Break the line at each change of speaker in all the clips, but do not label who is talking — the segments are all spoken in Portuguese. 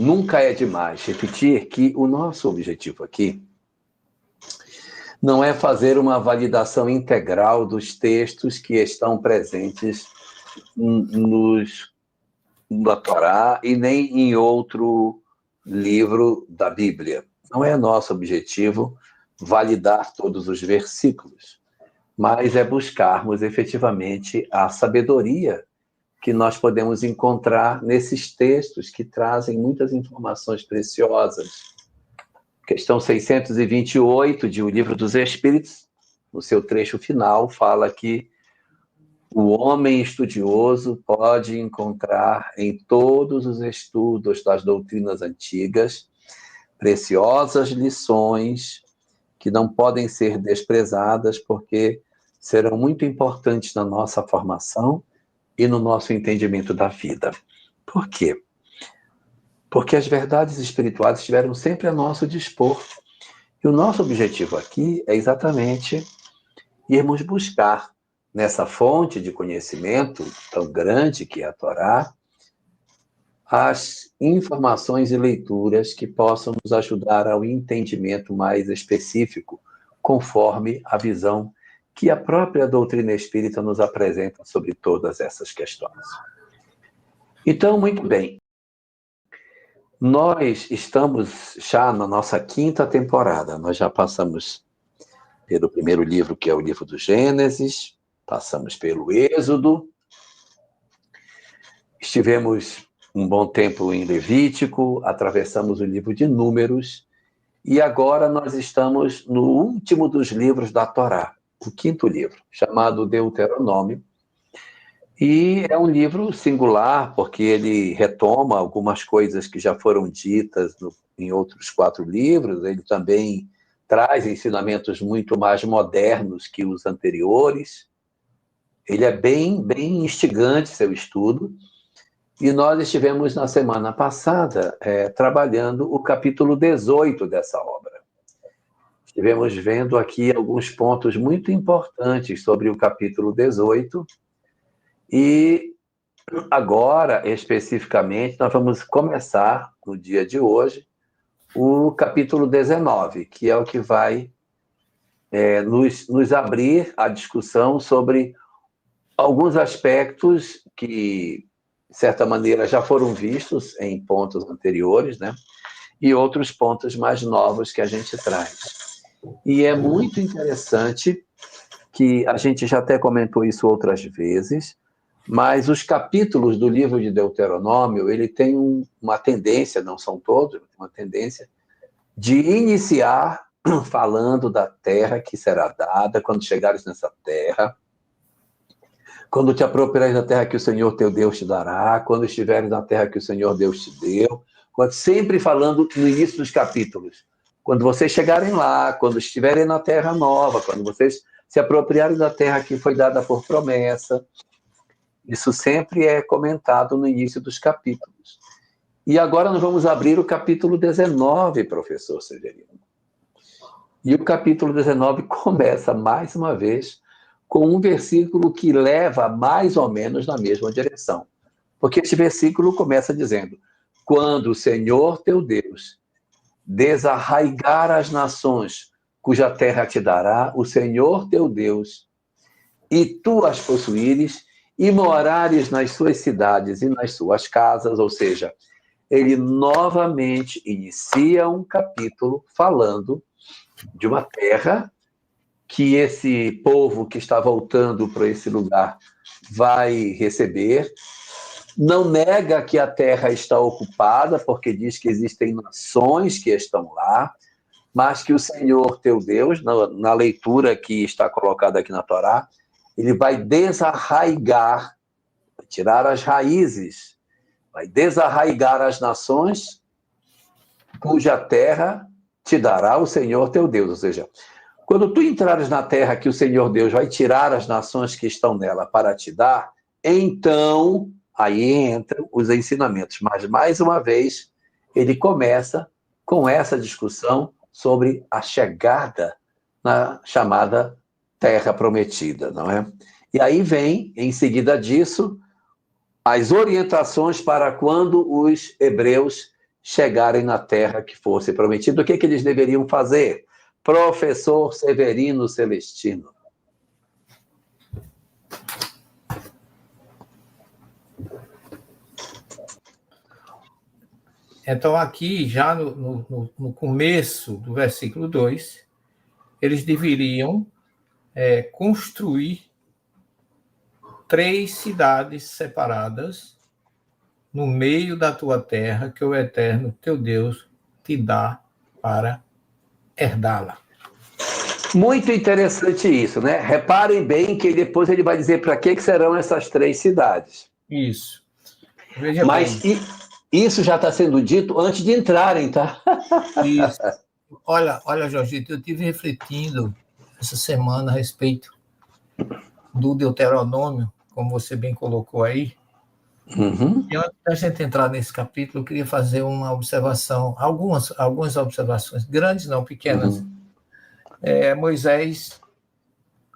nunca é demais repetir que o nosso objetivo aqui não é fazer uma validação integral dos textos que estão presentes na Torá e nem em outro livro da Bíblia. Não é nosso objetivo validar todos os versículos, mas é buscarmos efetivamente a sabedoria que nós podemos encontrar nesses textos que trazem muitas informações preciosas. Questão 628 de O Livro dos Espíritos, no seu trecho final, fala que o homem estudioso pode encontrar em todos os estudos das doutrinas antigas preciosas lições que não podem ser desprezadas porque serão muito importantes na nossa formação e no nosso entendimento da vida. Por quê? Porque as verdades espirituais estiveram sempre a nosso dispor. E o nosso objetivo aqui é exatamente irmos buscar nessa fonte de conhecimento tão grande que é a Torá, as informações e leituras que possam nos ajudar ao entendimento mais específico, conforme a visão que a própria doutrina espírita nos apresenta sobre todas essas questões. Então, muito bem. Nós estamos já na nossa 5ª temporada. Nós já passamos pelo primeiro livro, que é o livro do Gênesis, passamos pelo Êxodo, estivemos um bom tempo em Levítico, atravessamos o livro de Números, e agora nós estamos no último dos livros da Torá, o 5º livro, chamado Deuteronômio. E é um livro singular, porque ele retoma algumas coisas que já foram ditas em outros 4 livros, ele também traz ensinamentos muito mais modernos que os anteriores. Ele é bem instigante, seu estudo, e nós estivemos na semana passada trabalhando o capítulo 18 dessa obra. Estivemos vendo aqui alguns pontos muito importantes sobre o capítulo 18, e agora, especificamente, nós vamos começar, no dia de hoje, o capítulo 19, que é o que vai nos abrir a discussão sobre alguns aspectos que, de certa maneira, já foram vistos em pontos anteriores, né? E outros pontos mais novos que a gente traz. E é muito interessante que a gente já até comentou isso outras vezes, mas os capítulos do livro de Deuteronômio, ele tem uma tendência, não são todos, uma tendência de iniciar falando da terra que será dada quando chegares nessa terra, quando te apropriares da terra que o Senhor teu Deus te dará, quando estiveres na terra que o Senhor Deus te deu, sempre falando no início dos capítulos. Quando vocês chegarem lá, quando estiverem na terra nova, quando vocês se apropriarem da terra que foi dada por promessa, isso sempre é comentado no início dos capítulos. E agora nós vamos abrir o capítulo 19, professor Severino. E o capítulo 19 começa, mais uma vez, com um versículo que leva mais ou menos na mesma direção. Porque este versículo começa dizendo: quando o Senhor teu Deus desarraigar as nações cuja terra te dará, o Senhor teu Deus, e tu as possuíres, e morares nas suas cidades e nas suas casas, ou seja, ele novamente inicia um capítulo falando de uma terra que esse povo que está voltando para esse lugar vai receber. Não nega que a terra está ocupada, porque diz que existem nações que estão lá, mas que o Senhor teu Deus, na leitura que está colocada aqui na Torá, ele vai desarraigar, vai tirar as raízes, vai desarraigar as nações cuja terra te dará o Senhor teu Deus. Ou seja, quando tu entrares na terra que o Senhor Deus vai tirar as nações que estão nela para te dar, então aí entram os ensinamentos. Mas, mais uma vez, ele começa com essa discussão sobre a chegada na chamada Terra Prometida, não é? E aí vem, em seguida disso, as orientações para quando os hebreus chegarem na terra que fosse prometida. O que eles deveriam fazer? Professor Severino Celestino.
Então, aqui, já no começo do versículo 2, eles deveriam construir 3 cidades separadas no meio da tua terra, que o Eterno, teu Deus, te dá para herdá-la.
Muito interessante isso, né? Reparem bem que depois ele vai dizer para que serão essas 3 cidades.
Isso. Veja
Mas
bem.
Isso já está sendo dito antes de entrarem, tá?
Isso. Olha, Jorgito, eu estive refletindo essa semana a respeito do Deuteronômio, como você bem colocou aí.
Uhum.
E antes da gente entrar nesse capítulo, eu queria fazer uma observação, algumas observações, grandes não, pequenas.
Uhum.
Moisés,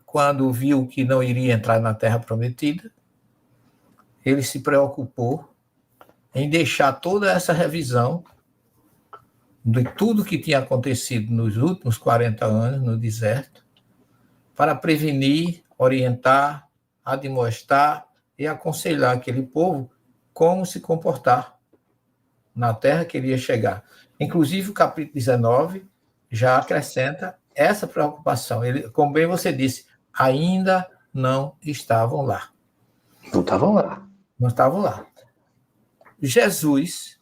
quando viu que não iria entrar na Terra Prometida, ele se preocupou em deixar toda essa revisão de tudo que tinha acontecido nos últimos 40 anos no deserto, para prevenir, orientar, admoestar e aconselhar aquele povo como se comportar na terra que ele ia chegar. Inclusive, o capítulo 19 já acrescenta essa preocupação. Ele, como bem você disse, ainda não estavam lá.
Não estavam lá.
Não estavam lá. Jesus,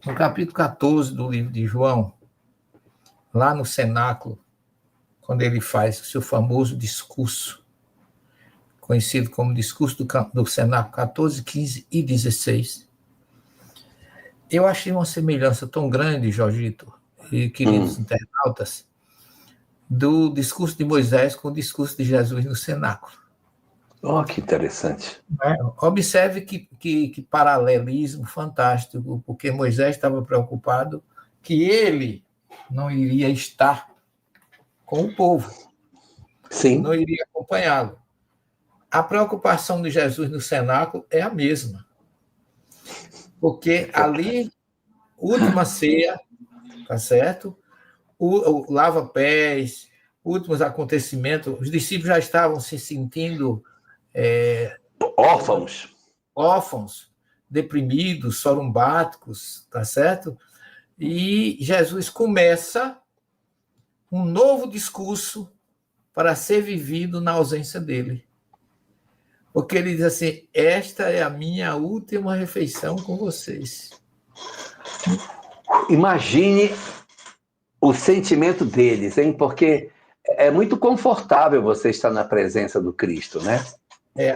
no capítulo 14 do livro de João, lá no cenáculo, quando ele faz o seu famoso discurso, conhecido como discurso do cenáculo 14, 15 e 16, eu achei uma semelhança tão grande, Jorgito e queridos internautas, do discurso de Moisés com o discurso de Jesus no cenáculo.
Oh, que interessante.
Observe que paralelismo fantástico, porque Moisés estava preocupado que ele não iria estar com o povo.
Sim.
Não iria acompanhá-lo. A preocupação de Jesus no cenáculo é a mesma. Porque ali, última ceia, tá certo? O lava-pés, últimos acontecimentos, os discípulos já estavam se sentindo órfãos, deprimidos, sorumbáticos, tá certo? E Jesus começa um novo discurso para ser vivido na ausência dele. Porque ele diz assim, esta é a minha última refeição com vocês.
Imagine o sentimento deles, hein? Porque é muito confortável você estar na presença do Cristo, né?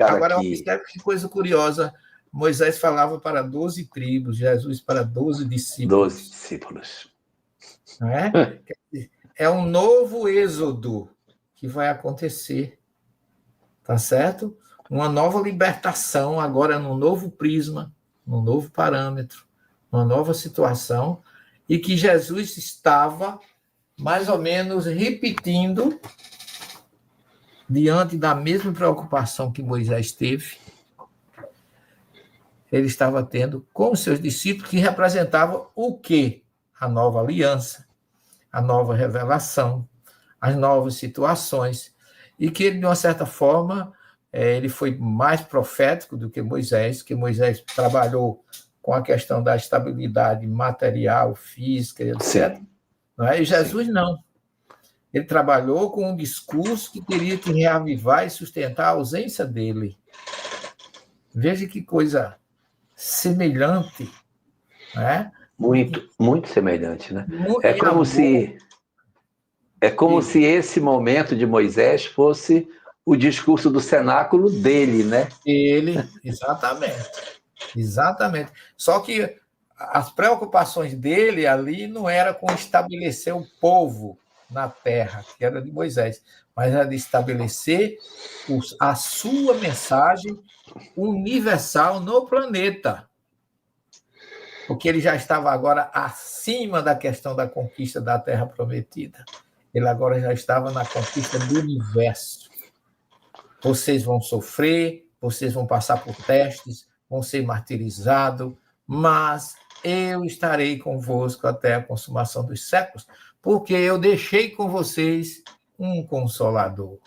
Agora, observe que coisa curiosa. Moisés falava para 12 tribos, Jesus para 12 discípulos.
12 discípulos.
Não é? É um novo êxodo que vai acontecer. Tá certo? Uma nova libertação, agora num novo prisma, num novo parâmetro, numa nova situação, e que Jesus estava mais ou menos repetindo diante da mesma preocupação que Moisés teve, ele estava tendo com os seus discípulos, que representavam o quê? A nova aliança, a nova revelação, as novas situações, e que ele, de uma certa forma, ele foi mais profético do que Moisés trabalhou com a questão da estabilidade material, física, etc. Não é? E Jesus não. Ele trabalhou com um discurso que teria que reavivar e sustentar a ausência dele. Veja que coisa semelhante. Né?
Muito semelhante, né? É como se esse momento de Moisés fosse o discurso do cenáculo dele, né?
Ele, exatamente. Só que as preocupações dele ali não era com estabelecer o povo na terra, que era de Moisés, mas era de estabelecer a sua mensagem universal no planeta. Porque ele já estava agora acima da questão da conquista da Terra Prometida. Ele agora já estava na conquista do universo. Vocês vão sofrer, vocês vão passar por testes, vão ser martirizados, mas eu estarei convosco até a consumação dos séculos, porque eu deixei com vocês um consolador.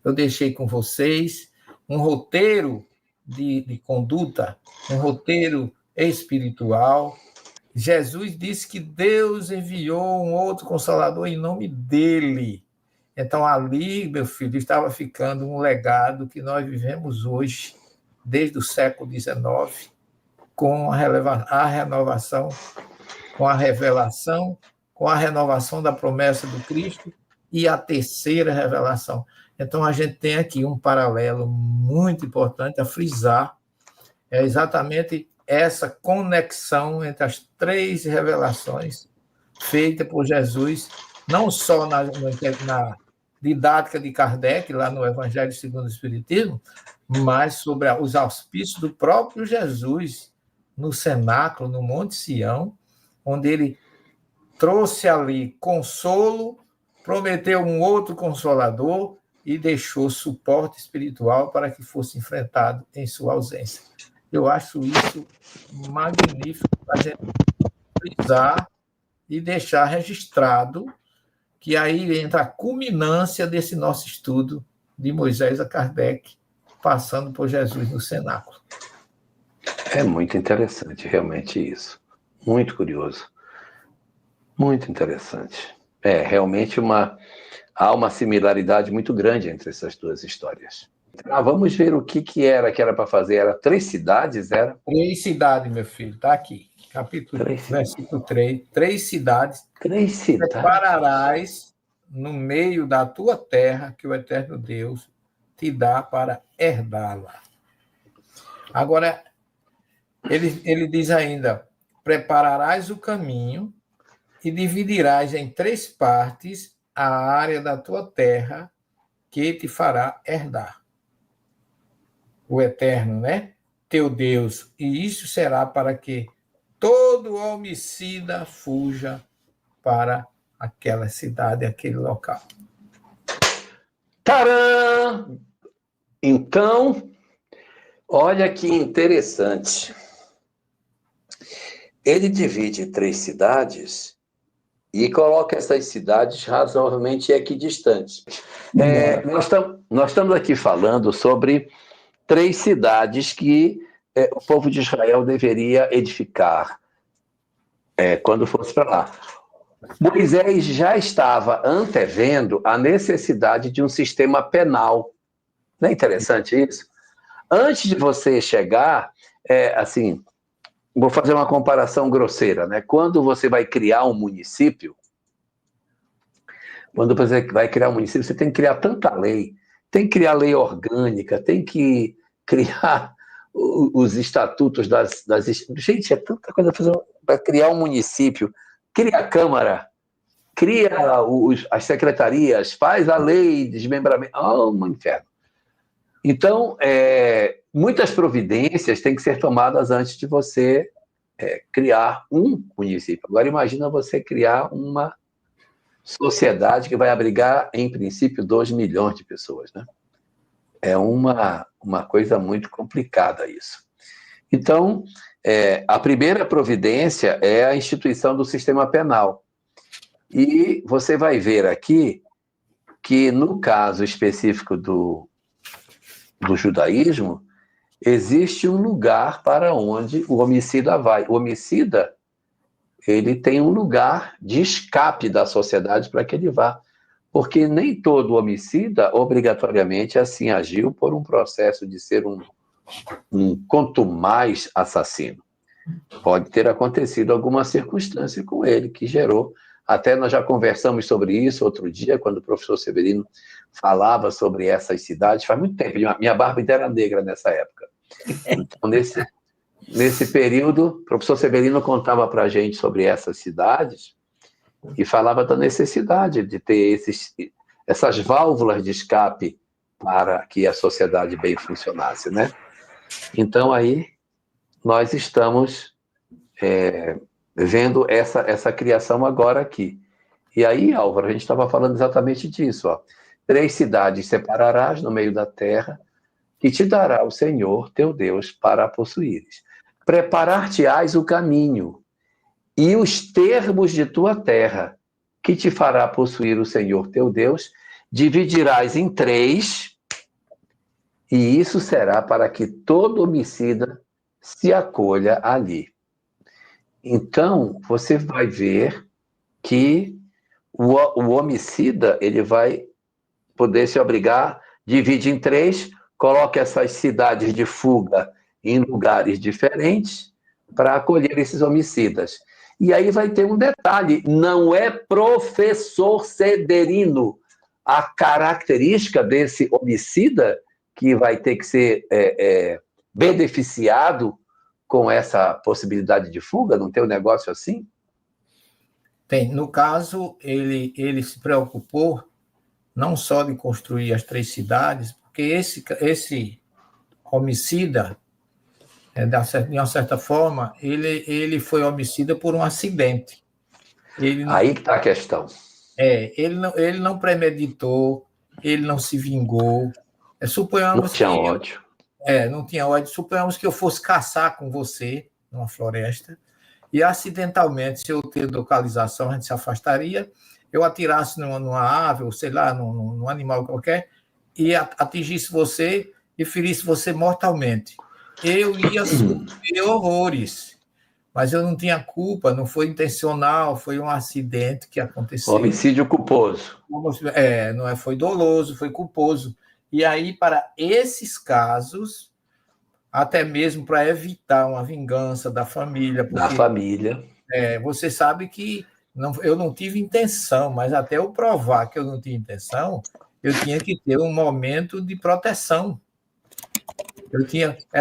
Eu deixei com vocês um roteiro de conduta, um roteiro espiritual. Jesus disse que Deus enviou um outro consolador em nome dele. Então, ali, meu filho, estava ficando um legado que nós vivemos hoje, desde o século XIX, com a renovação, com a revelação, com a renovação da promessa do Cristo e a terceira revelação. Então, a gente tem aqui um paralelo muito importante a frisar, é exatamente essa conexão entre as três revelações feitas por Jesus, não só na didática de Kardec, lá no Evangelho segundo o Espiritismo, mas sobre os auspícios do próprio Jesus no cenáculo, no Monte Sião, onde ele trouxe ali consolo, prometeu um outro consolador e deixou suporte espiritual para que fosse enfrentado em sua ausência. Eu acho isso magnífico para a gente frisar e deixar registrado que aí entra a culminância desse nosso estudo de Moisés a Kardec, passando por Jesus no cenáculo.
É muito interessante, realmente, isso. Muito curioso. Muito interessante. Realmente há uma similaridade muito grande entre essas duas histórias. Vamos ver o que era para fazer. Era 3 cidades, era?
3 cidades, meu filho, está aqui. Capítulo, versículo 3. 3 cidades.
3 cidades.
Prepararás no meio da tua terra que o eterno Deus te dá para herdá-la. Agora, ele diz ainda, prepararás o caminho e dividirás em 3 partes a área da tua terra que te fará herdar. O eterno, né? Teu Deus. E isso será para que todo homicida fuja para aquela cidade, aquele local.
Tcharam! Então, olha que interessante. Ele divide 3 cidades e coloca essas cidades razoavelmente equidistantes. Nós estamos aqui falando sobre 3 cidades que o povo de Israel deveria edificar quando fosse para lá. Moisés já estava antevendo a necessidade de um sistema penal. Não é interessante isso? Antes de você chegar, assim, vou fazer uma comparação grosseira, né? Quando você vai criar um município, você tem que criar tanta lei, tem que criar lei orgânica, tem que criar os estatutos das... Gente, é tanta coisa para criar um município. Cria a Câmara, cria as secretarias, faz a lei de desmembramento. Um inferno. Então, muitas providências têm que ser tomadas antes de você criar um município. Agora, imagina você criar uma sociedade que vai abrigar, em princípio, 2 milhões de pessoas, né? É uma coisa muito complicada isso. Então, a primeira providência é a instituição do sistema penal. E você vai ver aqui que, no caso específico do judaísmo, existe um lugar para onde o homicida vai. O homicida, ele tem um lugar de escape da sociedade para que ele vá. Porque nem todo homicida, obrigatoriamente, assim agiu por um processo de ser um contumaz assassino. Pode ter acontecido alguma circunstância com ele que gerou. Até nós já conversamos sobre isso outro dia, quando o professor Severino falava sobre essas cidades. Faz muito tempo, minha barba ainda era negra nessa época. Então, nesse período, o professor Severino contava para a gente sobre essas cidades e falava da necessidade de ter essas válvulas de escape para que a sociedade bem funcionasse, né? Então, aí, nós estamos vendo essa criação agora aqui. E aí, Álvaro, a gente estava falando exatamente disso. 3 cidades separarás no meio da terra, que te dará o Senhor, teu Deus, para a possuíres. preparar-te-ás o caminho e os termos de tua terra, que te fará possuir o Senhor teu Deus, dividirás em 3, e isso será para que todo homicida se acolha ali. Então, você vai ver que o homicida, ele vai poder se obrigar, divide em 3, coloque essas cidades de fuga em lugares diferentes para acolher esses homicidas. E aí vai ter um detalhe, não é professor Severino a característica desse homicida que vai ter que ser beneficiado com essa possibilidade de fuga? Não tem um negócio assim?
Tem. No caso, ele se preocupou não só de construir as 3 cidades, porque esse homicida, de uma certa forma, ele foi homicida por um acidente.
Aí que está a questão.
Ele não premeditou, ele não se vingou. Suponhamos
não tinha ódio.
Não tinha ódio. Suponhamos que eu fosse caçar com você numa floresta e, acidentalmente, se eu ter localização, a gente se afastaria, eu atirasse numa ave, ou sei lá, num animal qualquer, e atingisse você e ferisse você mortalmente. Eu ia sofrer horrores, mas eu não tinha culpa, não foi intencional, foi um acidente que aconteceu.
Homicídio culposo.
Não foi doloso, foi culposo. E aí, para esses casos, até mesmo para evitar uma vingança da família.
Da família.
Você sabe que eu não tive intenção, mas até eu provar que eu não tinha intenção, eu tinha que ter um momento de proteção.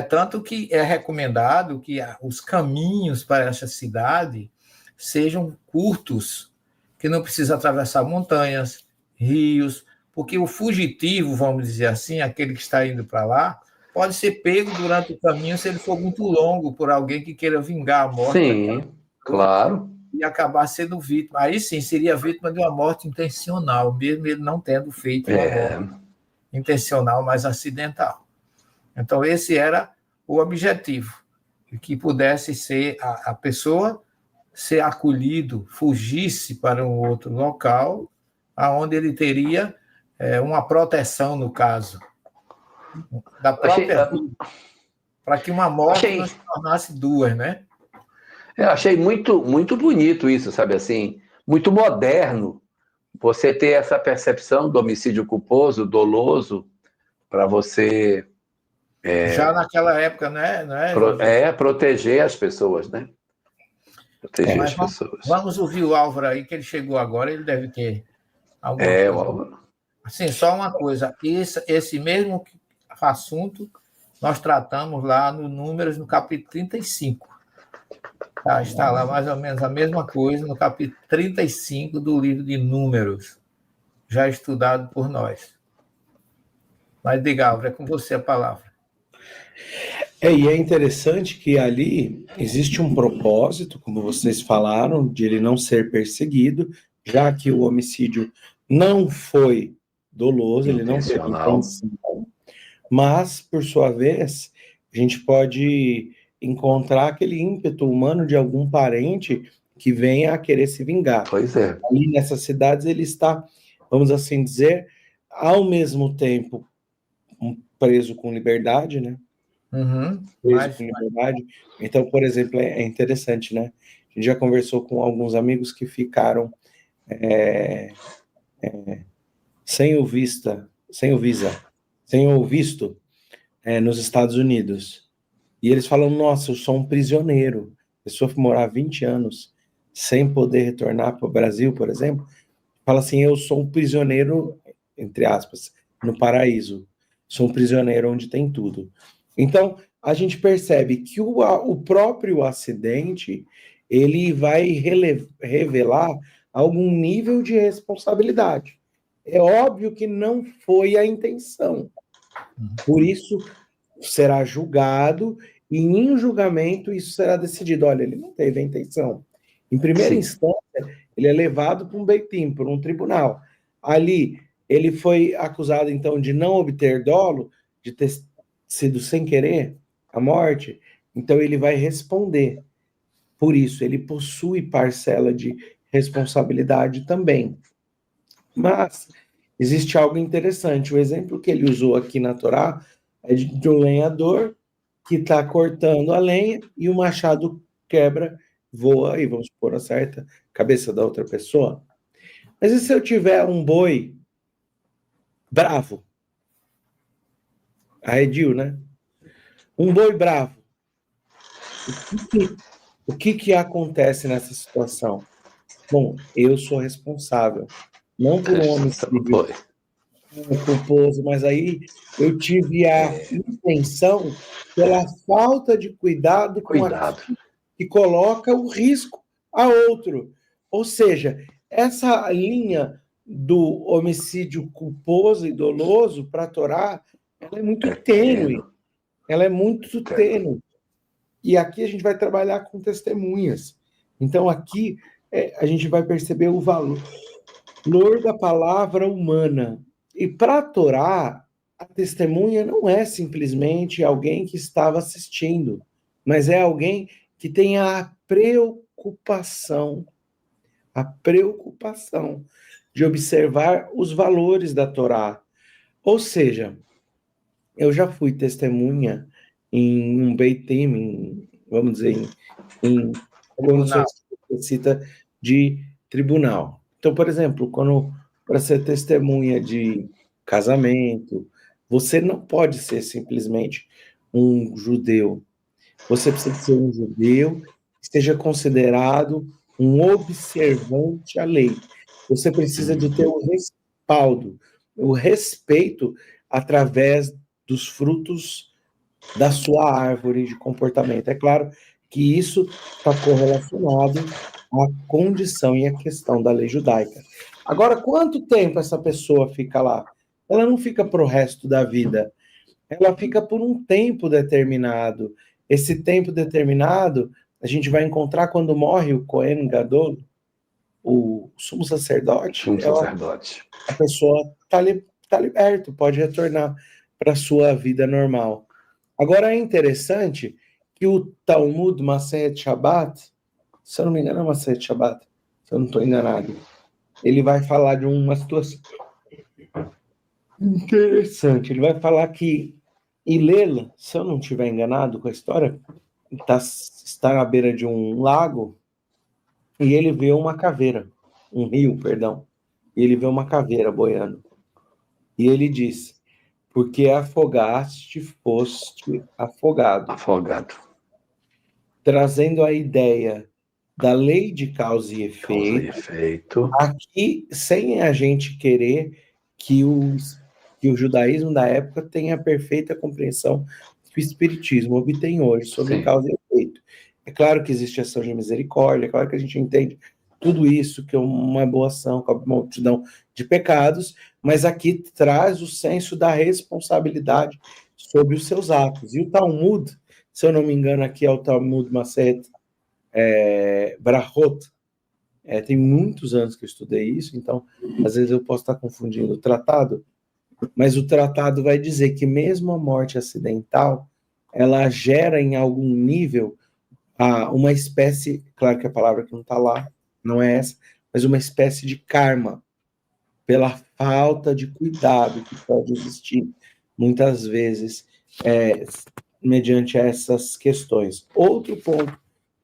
Tanto que é recomendado que os caminhos para essa cidade sejam curtos, que não precisa atravessar montanhas, rios, porque o fugitivo, vamos dizer assim, aquele que está indo para lá, pode ser pego durante o caminho se ele for muito longo por alguém que queira vingar a morte.
Sim, claro.
E acabar sendo vítima. Aí sim, seria vítima de uma morte intencional, mesmo ele não tendo feito uma morte intencional, mas acidental. Então, esse era o objetivo, que pudesse ser a pessoa ser acolhido, fugisse para um outro local, aonde ele teria uma proteção, no caso, da própria vida, para que uma morte não se tornasse 2, né?
Eu achei muito, muito bonito isso, sabe assim? Muito moderno você ter essa percepção do homicídio culposo, doloso, para você...
Já naquela época, né?
Proteger as pessoas, né? Proteger as pessoas.
Vamos ouvir o Álvaro aí, que ele chegou agora, ele deve ter alguma coisa.
O Álvaro.
Assim, só uma coisa, esse mesmo assunto nós tratamos lá no Números, no capítulo 35. Está lá mais ou menos a mesma coisa no capítulo 35 do livro de Números, já estudado por nós. Mas, diga, Álvaro, é com você a palavra.
E é interessante que ali existe um propósito, como vocês falaram, de ele não ser perseguido, já que o homicídio não foi doloso, ele não teve intenção, mas, por sua vez, a gente pode encontrar aquele ímpeto humano de algum parente que venha a querer se vingar.
Pois é.
Ali nessas cidades ele está, vamos assim dizer, ao mesmo tempo preso com liberdade, né? Preso com liberdade. Então, por exemplo, é interessante, né? A gente já conversou com alguns amigos que ficaram sem o visto nos Estados Unidos. E eles falam, nossa, eu sou um prisioneiro. A pessoa foi morar 20 anos sem poder retornar para o Brasil, por exemplo. Fala assim, eu sou um prisioneiro, entre aspas, no paraíso. Sou um prisioneiro onde tem tudo. Então, a gente percebe que o próprio acidente, ele vai revelar algum nível de responsabilidade. É óbvio que não foi a intenção. Por isso, será julgado e em julgamento isso será decidido. Olha, ele não teve a intenção. Em primeira instância, ele é levado para um beitim, para um tribunal. Ali, ele foi acusado, então, de não obter dolo, de ter sido sem querer a morte. Então ele vai responder. Por isso, ele possui parcela de responsabilidade também. Mas existe algo interessante. O exemplo que ele usou aqui na Torá é de um lenhador que está cortando a lenha e o machado quebra, voa e vamos supor, acerta a cabeça da outra pessoa. Mas e se eu tiver um boi bravo? Arredio, né? Um boi bravo. O que acontece nessa situação? Bom, eu sou responsável. Não por um homicídio culposo, mas aí eu tive a intenção pela falta de cuidado com aquilo que coloca o risco a outro. Ou seja, essa linha do homicídio culposo e doloso para a Torá, ela é muito tênue. Ela é muito tênue. E aqui a gente vai trabalhar com testemunhas. Então aqui a gente vai perceber o valor da palavra humana. E para a Torá, a testemunha não é simplesmente alguém que estava assistindo, mas é alguém que tem a preocupação de observar os valores da Torá. Ou seja, eu já fui testemunha em um Beit Din, vamos dizer, em organizações que você cita de tribunal. Então, por exemplo, para ser testemunha de casamento, você não pode ser simplesmente um judeu. Você precisa ser um judeu que seja considerado um observante à lei. Você precisa de ter o respaldo, o respeito através dos frutos da sua árvore de comportamento. É claro que isso está correlacionado à condição e à questão da lei judaica. Agora, quanto tempo essa pessoa fica lá? Ela não fica para o resto da vida. Ela fica por um tempo determinado. Esse tempo determinado a gente vai encontrar quando morre o Cohen Gadol, o sumo sacerdote. A pessoa está liberto, pode retornar para a sua vida normal. Agora é interessante que o Talmud Masechet Shabbat, se eu não me engano é Masechet Shabbat, se eu não estou enganado, ele vai falar de uma situação interessante. Ele vai falar que Hillel, se eu não estiver enganado com a história, está à beira de um lago e ele vê uma caveira, um rio, perdão, e ele vê uma caveira boiando. E ele diz: porque afogaste, foste afogado. Trazendo a ideia da lei de causa e efeito. Aqui, sem a gente querer que o judaísmo da época tenha a perfeita compreensão que o espiritismo obtém hoje sobre causa e efeito. É claro que existe ação de misericórdia, é claro que a gente entende tudo isso, que é uma boa ação, com a multidão de pecados, mas aqui traz o senso da responsabilidade sobre os seus atos. E o Talmud, se eu não me engano, aqui é o Talmud Masechet Brachot, tem muitos anos que eu estudei isso, então às vezes eu posso estar confundindo o tratado, mas o tratado vai dizer que mesmo a morte acidental, ela gera em algum nível uma espécie, claro que a palavra que não está lá, não é essa, mas uma espécie de karma, pela falta de cuidado que pode existir, muitas vezes, mediante essas questões. Outro ponto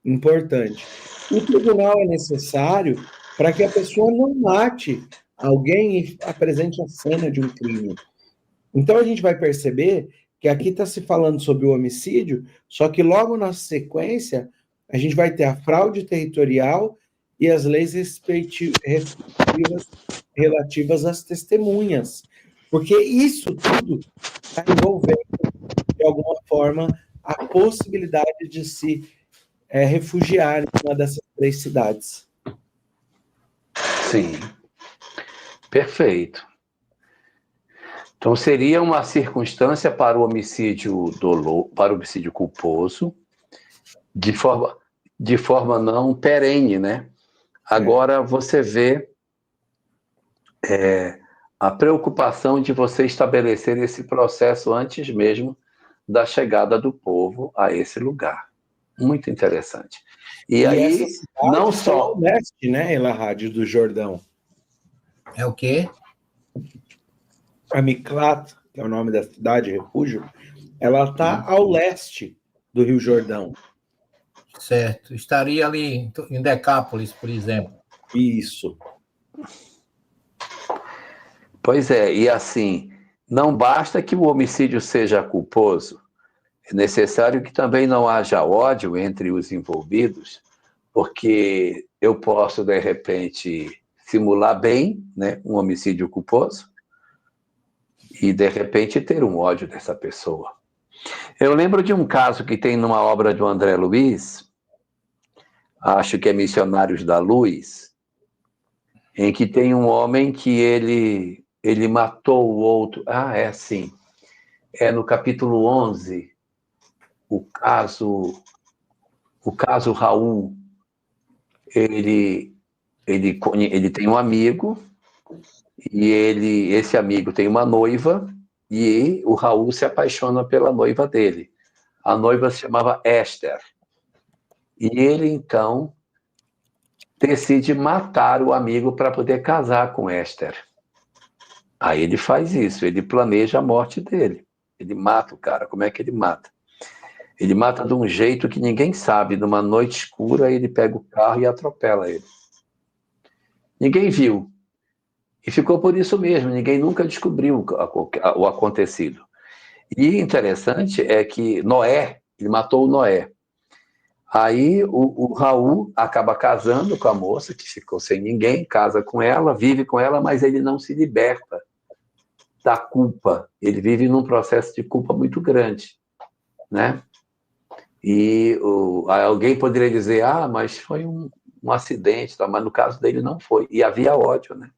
importante, o tribunal é necessário para que a pessoa não mate alguém e apresente a cena de um crime. Então a gente vai perceber que aqui está se falando sobre o homicídio, só que logo na sequência a gente vai ter a fraude territorial e as leis relativas às testemunhas. Porque isso tudo está envolvendo, de alguma forma, a possibilidade de se refugiar em uma dessas 3 cidades.
Sim. Perfeito. Então, seria uma circunstância para o homicídio para o homicídio culposo, de forma não perene, né? Agora, você vê a preocupação de você estabelecer esse processo antes mesmo da chegada do povo a esse lugar. Muito interessante. E aí, não só...
o leste, né, Elahad, do Jordão.
É o quê?
A Miklat, que é o nome da cidade, refúgio, ela está ao leste do Rio Jordão.
Certo. Estaria ali em Decápolis, por exemplo.
Isso.
Pois é, e assim, não basta que o homicídio seja culposo, é necessário que também não haja ódio entre os envolvidos, porque eu posso, de repente, simular bem, né, um homicídio culposo e, de repente, ter um ódio dessa pessoa. Eu lembro de um caso que tem numa obra do André Luiz, acho que é Missionários da Luz, em que tem um homem que ele matou o outro. Ah, é sim. É no capítulo 11, o caso Raul. Ele tem um amigo, e esse amigo tem uma noiva, e o Raul se apaixona pela noiva dele. A noiva se chamava Esther. E ele, então, decide matar o amigo para poder casar com Esther. Aí ele faz isso, ele planeja a morte dele. Ele mata o cara. Como é que ele mata? Ele mata de um jeito que ninguém sabe. Numa noite escura, ele pega o carro e atropela ele. Ninguém viu. E ficou por isso mesmo. Ninguém nunca descobriu o acontecido. E interessante é que ele matou o Noé. Aí o Raul acaba casando com a moça, que ficou sem ninguém, casa com ela, vive com ela, mas ele não se liberta da culpa. Ele vive num processo de culpa muito grande, né? E alguém poderia dizer, mas foi um acidente, tá? Mas no caso dele não foi. E havia ódio, né?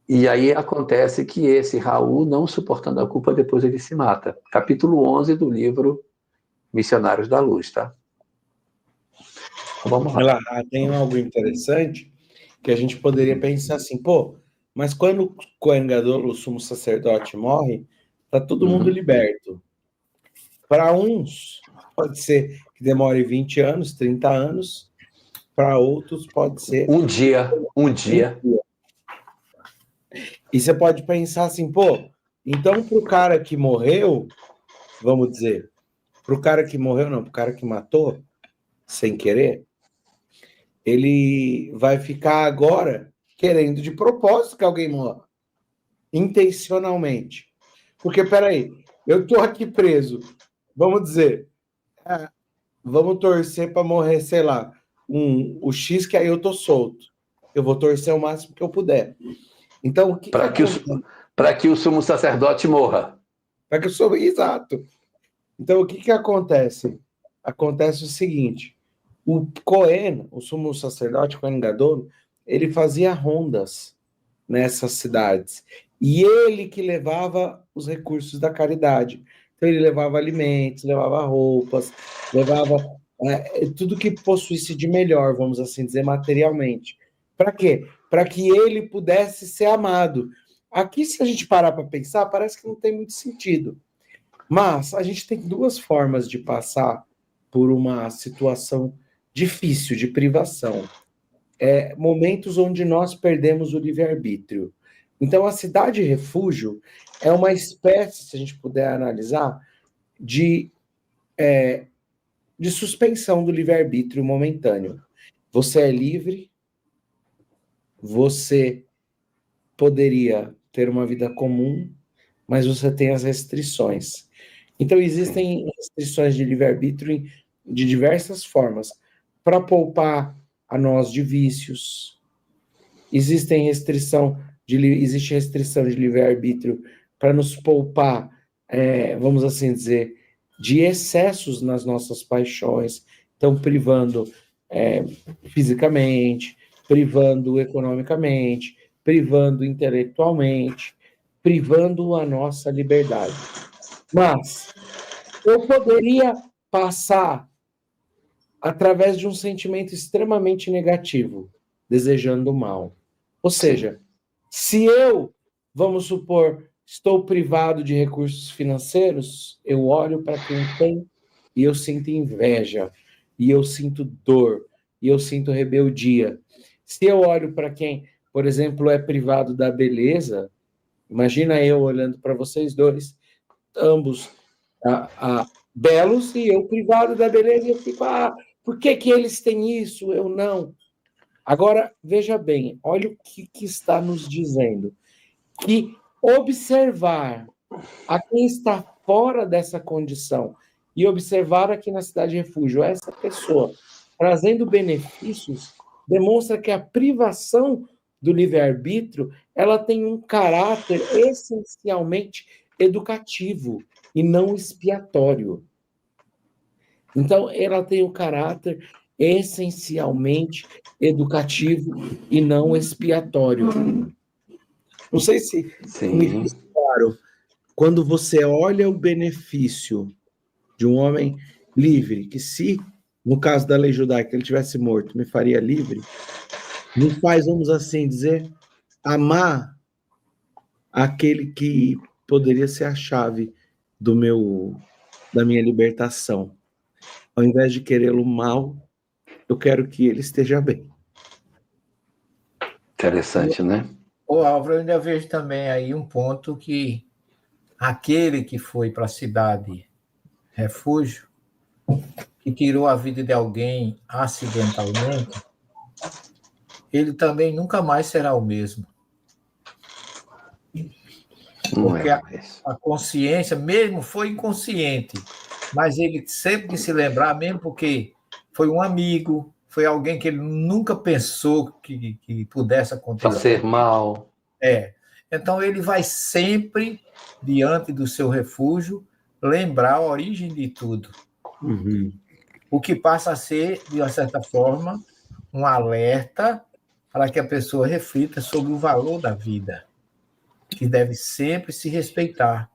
E aí acontece que esse Raul, não suportando a culpa, depois ele se mata. Capítulo 11 do livro Missionários da Luz, tá? Vamos lá.
Tem algo interessante que a gente poderia pensar assim, mas quando o Cohen Gadol, o sumo sacerdote, morre, tá todo mundo liberto. Para uns, pode ser que demore 20 anos, 30 anos, para outros pode ser...
Um dia.
E você pode pensar assim, então para o cara que morreu, vamos dizer, para o cara que morreu, não, para o cara que matou, sem querer, ele vai ficar agora querendo de propósito que alguém morra. Intencionalmente. Porque, peraí, eu tô aqui preso, vamos dizer, vamos torcer para morrer, sei lá, o X, que aí eu tô solto. Eu vou torcer o máximo que eu puder. Então, o que
para que o sumo sacerdote morra.
Para que eu sou exato. Então, o que acontece? Acontece o seguinte: o Cohen, o sumo sacerdote Cohen Gadol, ele fazia rondas nessas cidades. E ele que levava os recursos da caridade. Então, ele levava alimentos, levava roupas, levava tudo que possuísse de melhor, vamos assim dizer, materialmente. Para quê? Para que ele pudesse ser amado. Aqui, se a gente parar para pensar, parece que não tem muito sentido. Mas a gente tem duas formas de passar por uma situação difícil, de privação. Momentos onde nós perdemos o livre-arbítrio. Então, a cidade refúgio é uma espécie, se a gente puder analisar, de suspensão do livre-arbítrio momentâneo. Você é livre, você poderia ter uma vida comum, mas você tem as restrições. Então, existem restrições de livre-arbítrio de diversas formas, para poupar a nós de vícios. Existe restrição de livre-arbítrio para nos poupar, vamos assim dizer, de excessos nas nossas paixões, então privando fisicamente, privando economicamente, privando intelectualmente, privando a nossa liberdade. Mas eu poderia passar através de um sentimento extremamente negativo, desejando o mal. Ou seja, se eu, vamos supor, estou privado de recursos financeiros, eu olho para quem tem e eu sinto inveja, e eu sinto dor, e eu sinto rebeldia. Se eu olho para quem, por exemplo, é privado da beleza, imagina eu olhando para vocês dois, ambos belos, e eu privado da beleza, e eu fico, por que que eles têm isso, eu não? Agora, veja bem, olha o que está nos dizendo. Que observar a quem está fora dessa condição e observar aqui na Cidade Refúgio essa pessoa trazendo benefícios demonstra que a privação do livre-arbítrio ela tem um caráter essencialmente educativo e não expiatório. Então, ela tem um caráter essencialmente educativo e não expiatório. Não sei se me fiz claro. Quando você olha o benefício de um homem livre, que se, no caso da lei judaica, ele tivesse morto, me faria livre, me faz, vamos assim dizer, amar aquele que poderia ser a chave da minha libertação. Ao invés de querê-lo mal, eu quero que ele esteja bem.
Interessante, né?
Ô, Álvaro, eu ainda vejo também aí um ponto que aquele que foi para a cidade refúgio, que tirou a vida de alguém acidentalmente, ele também nunca mais será o mesmo. Porque a consciência, mesmo foi inconsciente, mas ele sempre que se lembrar, mesmo porque foi um amigo, foi alguém que ele nunca pensou que pudesse acontecer.
Fazer mal.
Então ele vai sempre, diante do seu refúgio, lembrar a origem de tudo.
Uhum.
O que passa a ser, de uma certa forma, um alerta para que a pessoa reflita sobre o valor da vida, que deve sempre se respeitar,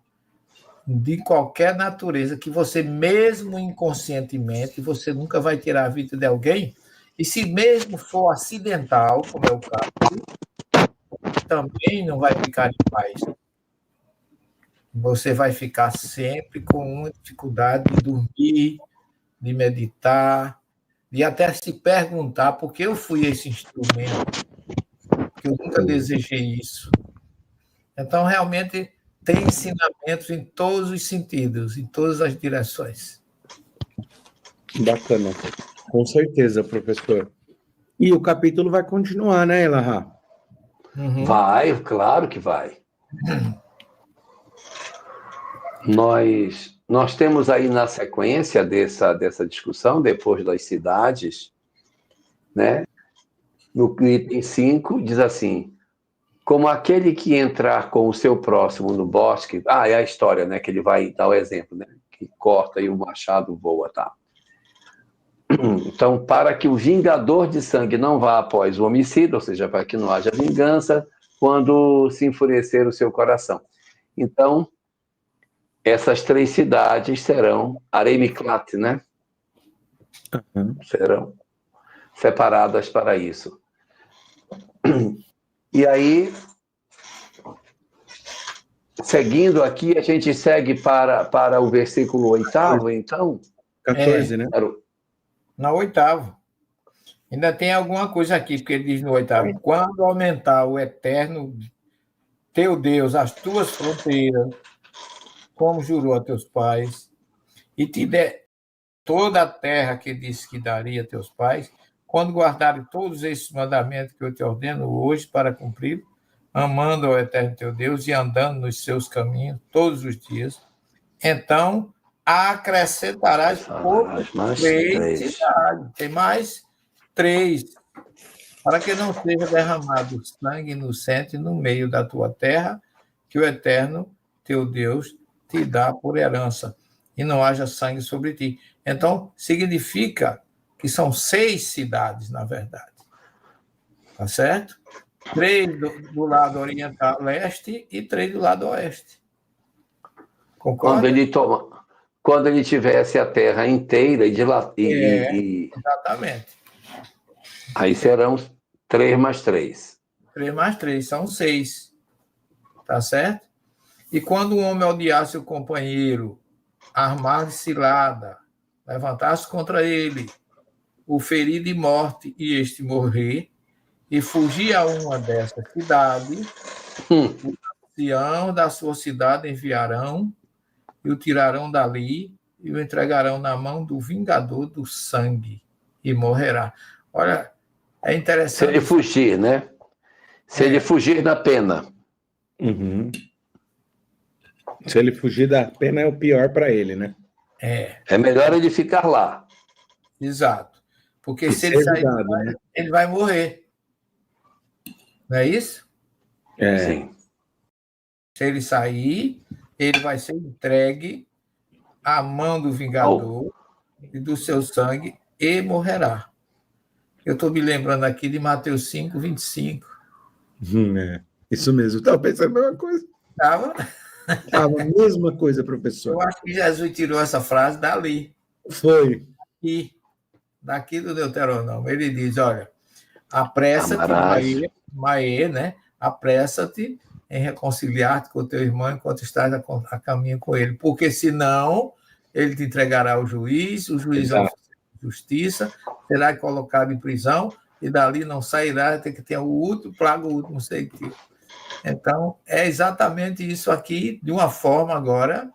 de qualquer natureza, que você, mesmo inconscientemente, você nunca vai tirar a vida de alguém, e se mesmo for acidental, como é o caso, também não vai ficar em paz. Você vai ficar sempre com uma dificuldade de dormir, de meditar, de até se perguntar por que eu fui esse instrumento, porque eu nunca desejei isso. Então, realmente, tem ensinamentos em todos os sentidos, em todas as direções.
Bacana. Com certeza, professor. E o capítulo vai continuar, né, Elahá?
Uhum. Vai, claro que vai. Nós temos aí na sequência dessa discussão, depois das cidades, né? No item 5, diz assim: como aquele que entrar com o seu próximo no bosque... é a história, né? Que ele vai dar o exemplo, né? Que corta e o machado voa, tá? Então, para que o vingador de sangue não vá após o homicida, ou seja, para que não haja vingança, quando se enfurecer o seu coração. Então, essas 3 cidades serão Aremiklat, né?
Uhum.
Serão separadas para isso. E aí, seguindo aqui, a gente segue para o versículo 8º, então?
14, né?
Na 8º. Ainda tem alguma coisa aqui, porque ele diz no 8º: quando aumentar o eterno teu Deus as tuas fronteiras, como jurou a teus pais, e te der toda a terra que disse que daria a teus pais, quando guardares todos esses mandamentos que eu te ordeno hoje para cumprir, amando ao eterno teu Deus e andando nos seus caminhos todos os dias, então acrescentarás por
mais
3 cidades. Tem mais 3, para que não seja derramado sangue inocente no meio da tua terra, que o eterno teu Deus te dá por herança, e não haja sangue sobre ti. Então, significa que são 6 cidades, na verdade. Tá certo? 3 do lado oriental, leste, e 3 do lado oeste. Concorda?
Quando ele tivesse a terra inteira
exatamente.
Aí serão 3 mais 3.
3 mais 3, são 6. Tá certo? E quando um homem odiasse o companheiro, armar cilada, levantasse contra ele, o ferir de morte e este morrer, e fugir a uma dessas cidades, o ancião da sua cidade enviarão e o tirarão dali e o entregarão na mão do vingador do sangue e morrerá. Olha, é interessante.
Se ele fugir, né? Se ele fugir da pena.
Uhum. Se ele fugir da pena, é o pior para ele, né?
É melhor ele ficar lá.
Exato. Porque se ele sair,
né?
ele vai morrer. Não é isso?
Sim.
Se ele sair, ele vai ser entregue à mão do vingador e do seu sangue e morrerá. Eu estou me lembrando aqui de Mateus 5, 25.
Isso mesmo. Estava pensando a mesma coisa.
Estava
a mesma coisa, professor.
Eu acho que Jesus tirou essa frase dali.
Foi.
E daqui do Deuteronômio. Ele diz, olha, apressa-te, Maê, né? Apressa-te em reconciliar-te com o teu irmão enquanto estás a caminho com ele, porque senão ele te entregará ao juiz, o juiz vai fazer justiça, será colocado em prisão e dali não sairá até que tenha o último, plaga o último sei que. Então, é exatamente isso aqui, de uma forma agora,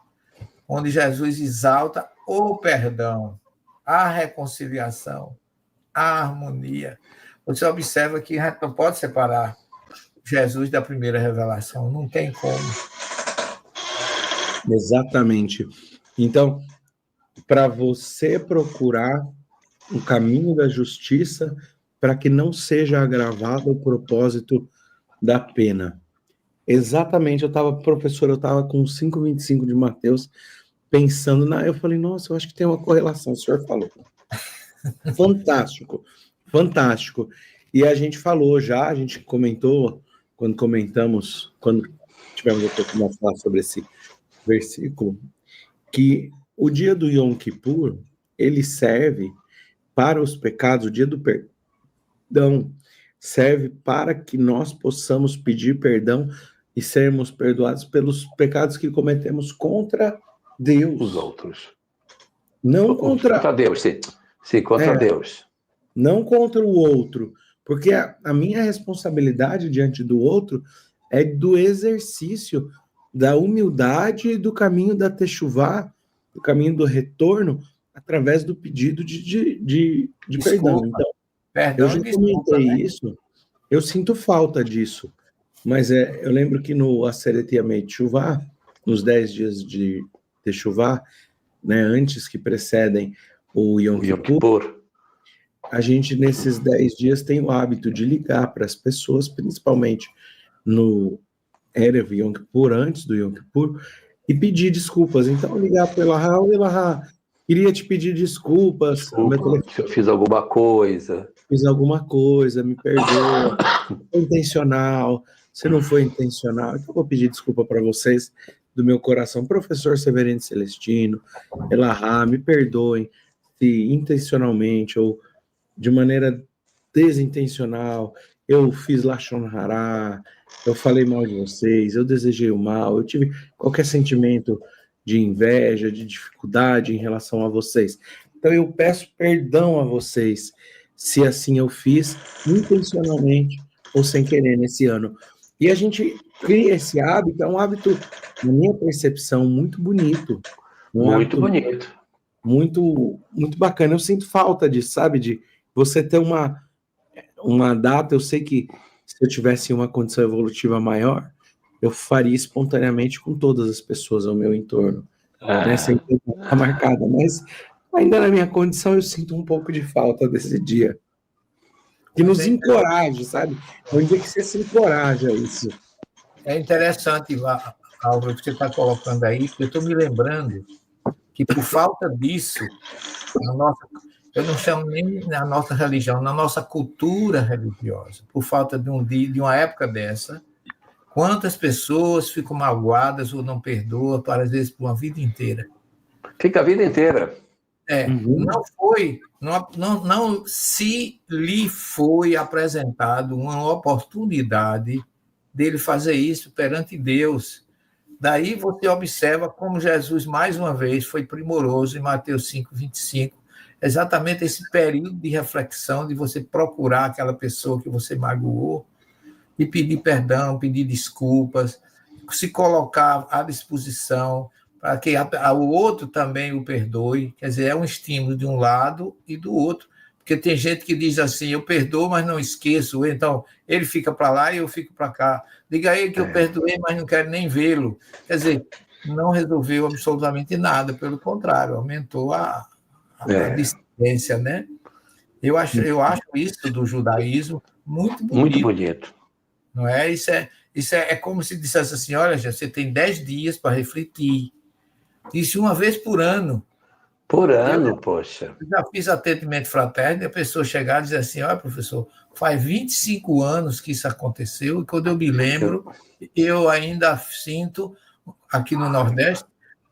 onde Jesus exalta o perdão, a reconciliação, a harmonia. Você observa que a gente não pode separar Jesus da primeira revelação, não tem como.
Exatamente. Então, para você procurar o caminho da justiça, para que não seja agravado o propósito da pena. Exatamente, professor, eu estava com 5,25 de Mateus, pensando, eu falei, nossa, eu acho que tem uma correlação, o senhor falou. Fantástico, fantástico. E a gente falou já, a gente comentou, quando tivemos a oportunidade de falar sobre esse versículo, que o dia do Yom Kippur, ele serve para os pecados, o dia do perdão, serve para que nós possamos pedir perdão e sermos perdoados pelos pecados que cometemos contra Deus.
Os outros.
Não contra
Deus, sim. Sim, contra Deus.
Não contra o outro. Porque a minha responsabilidade diante do outro é do exercício da humildade e do caminho da techuvá, do caminho do retorno, através do pedido de perdão. Então, eu já comentei isso, eu sinto falta disso. Mas eu lembro que no Aseret Yamei Teshuvah, nos 10 dias de Teshuvah, né, antes que precedem o Yom Kippur, a gente, nesses 10 dias, tem o hábito de ligar para as pessoas, principalmente no Erev Yom Kippur, antes do Yom Kippur, e pedir desculpas. Então, ligar para Elahá, queria te pedir desculpas.
Se eu fiz alguma coisa.
Fiz alguma coisa, me perdoa. Foi intencional, se não foi intencional. Então, eu vou pedir desculpa para vocês do meu coração. Professor Severino Celestino, Elahá, me perdoem se intencionalmente ou de maneira desintencional eu fiz Lashon Hará, eu falei mal de vocês, eu desejei o mal, eu tive qualquer sentimento de inveja, de dificuldade em relação a vocês. Então eu peço perdão a vocês se assim eu fiz intencionalmente ou sem querer nesse ano. E a gente cria esse hábito, é um hábito, na minha percepção, muito bonito.
Muito bonito.
Muito, muito bacana. Eu sinto falta disso, sabe? De você ter uma data. Eu sei que se eu tivesse uma condição evolutiva maior, eu faria espontaneamente com todas as pessoas ao meu entorno, né? Sem ter uma marcada. Mas ainda na minha condição, eu sinto um pouco de falta desse dia. Que nos encoraje, sabe? É um dia que você se encoraja a isso.
É interessante, Álvaro, que você está colocando aí, porque eu estou me lembrando que por falta disso, eu não chamo nem na nossa religião, na nossa cultura religiosa, por falta de uma época dessa, quantas pessoas ficam magoadas ou não perdoam, às vezes, por uma vida inteira.
Fica a vida inteira.
Não se lhe foi apresentado uma oportunidade dele fazer isso perante Deus, Daí você observa como Jesus, mais uma vez, foi primoroso em Mateus 5:25, exatamente esse período de reflexão, de você procurar aquela pessoa que você magoou e pedir perdão, pedir desculpas, se colocar à disposição para que o outro também o perdoe. Quer dizer, é um estímulo de um lado e do outro. Porque tem gente que diz assim, eu perdoo, mas não esqueço. Então, ele fica para lá e eu fico para cá. Diga a ele que eu perdoei, mas não quero nem vê-lo. Quer dizer, não resolveu absolutamente nada, pelo contrário, aumentou a distância, né? Eu acho isso do judaísmo muito bonito.
Muito bonito.
Não é? Isso é como se dissesse assim, olha, você tem 10 dias para refletir. Isso uma vez por ano.
Por ano, poxa.
Eu já fiz atendimento fraterno e a pessoa chegar e dizer assim, olha, professor, faz 25 anos que isso aconteceu e quando eu me lembro, eu ainda sinto, aqui no Nordeste,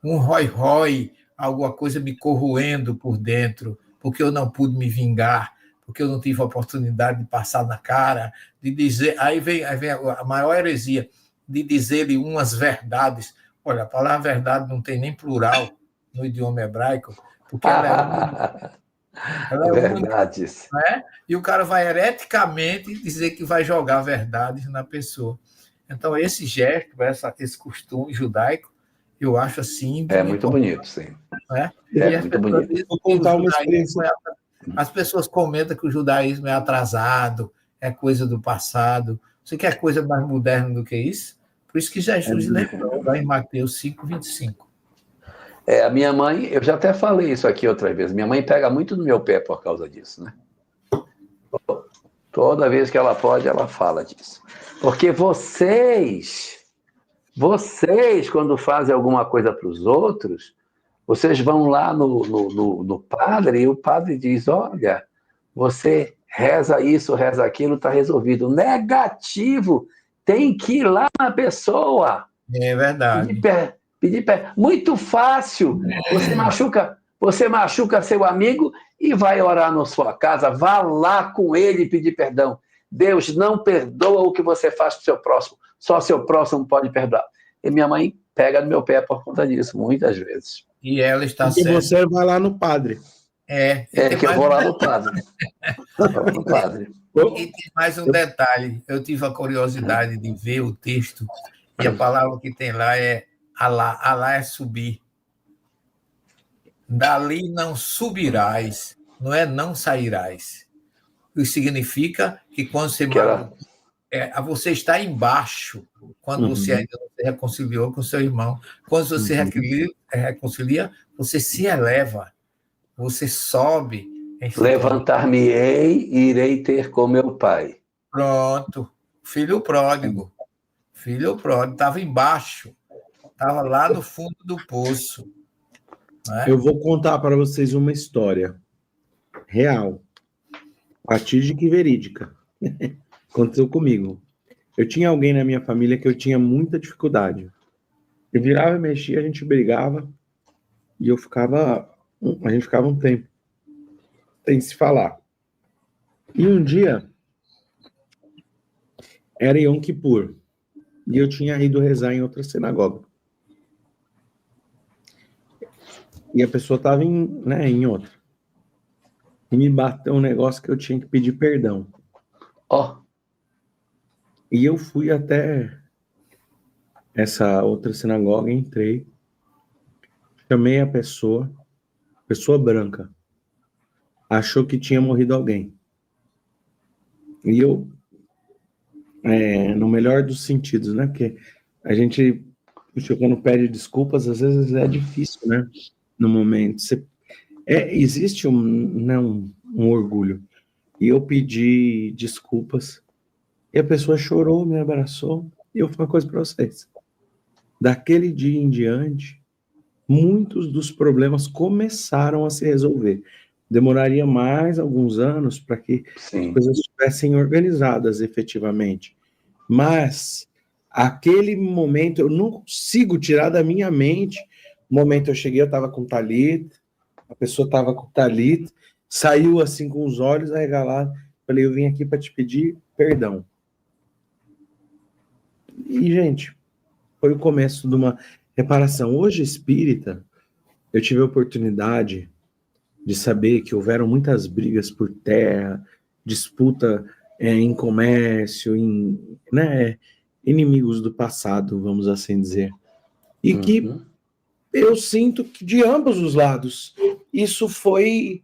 um rói-rói, alguma coisa me corroendo por dentro, porque eu não pude me vingar, porque eu não tive a oportunidade de passar na cara, de dizer... Aí vem a maior heresia, de dizer-lhe umas verdades. Olha, a palavra verdade não tem nem plural no idioma hebraico, porque ela é única. Ela é
verdade.
Única, não é? E o cara vai hereticamente dizer que vai jogar verdades na pessoa. Então, esse gesto, esse costume judaico, eu acho assim...
É muito bonito, sim.
É,
muito bonito.
Vou contar uma experiência.
As pessoas comentam que o judaísmo é atrasado, é coisa do passado. Você quer coisa mais moderna do que isso? Por isso que Jesus lembrou lá em Mateus 5:25.
A minha mãe, eu já até falei isso aqui outra vez, minha mãe pega muito no meu pé por causa disso, né? Toda vez que ela pode, ela fala disso. Porque vocês, quando fazem alguma coisa para os outros, vocês vão lá no padre e o padre diz, olha, você reza isso, reza aquilo, está resolvido. Negativo, tem que ir lá na pessoa.
É verdade.
Pedir perdão. Muito fácil. Você machuca seu amigo e vai orar na sua casa. Vá lá com ele pedir perdão. Deus não perdoa o que você faz para o seu próximo. Só seu próximo pode perdoar. E minha mãe pega no meu pé por conta disso, muitas vezes.
E ela está
certa.
E
você vai lá no padre.
Que eu vou lá no padre.
E tem mais um detalhe. Eu tive a curiosidade de ver o texto e a palavra que tem lá é Alá. Alá é subir. Dali não subirás, não é não sairás. Isso significa que quando você... você está embaixo, quando você ainda não se reconciliou com seu irmão. Quando você reconcilia, você se eleva, você sobe.
Levantar-me-ei e irei ter com meu pai.
Pronto. Filho pródigo. Filho pródigo. Estava embaixo. Estava lá no fundo do poço.
Eu vou contar para vocês uma história real, fatídica e verídica. Aconteceu comigo. Eu tinha alguém na minha família que eu tinha muita dificuldade. Eu virava e mexia, a gente brigava e a gente ficava um tempo sem se falar. E um dia era Yom Kippur e eu tinha ido rezar em outra sinagoga. E a pessoa estava em outra. E me bateu um negócio que eu tinha que pedir perdão. E eu fui até essa outra sinagoga, entrei, chamei a pessoa branca, achou que tinha morrido alguém. E eu, no melhor dos sentidos, né? Porque a gente, quando pede desculpas, às vezes é difícil, né? No momento. Existe um orgulho. E eu pedi desculpas. E a pessoa chorou, me abraçou. E eu falo uma coisa para vocês. Daquele dia em diante, muitos dos problemas começaram a se resolver. Demoraria mais alguns anos para que as coisas estivessem organizadas efetivamente. Mas, aquele momento, eu não consigo tirar da minha mente. O momento eu cheguei, eu estava com talit, a pessoa estava com talit, saiu assim com os olhos arregalados. Falei, eu vim aqui para te pedir perdão. E, gente, foi o começo de uma reparação. Hoje, espírita, eu tive a oportunidade de saber que houveram muitas brigas por terra, disputa em comércio, né, inimigos do passado, vamos assim dizer. E que eu sinto que de ambos os lados isso foi,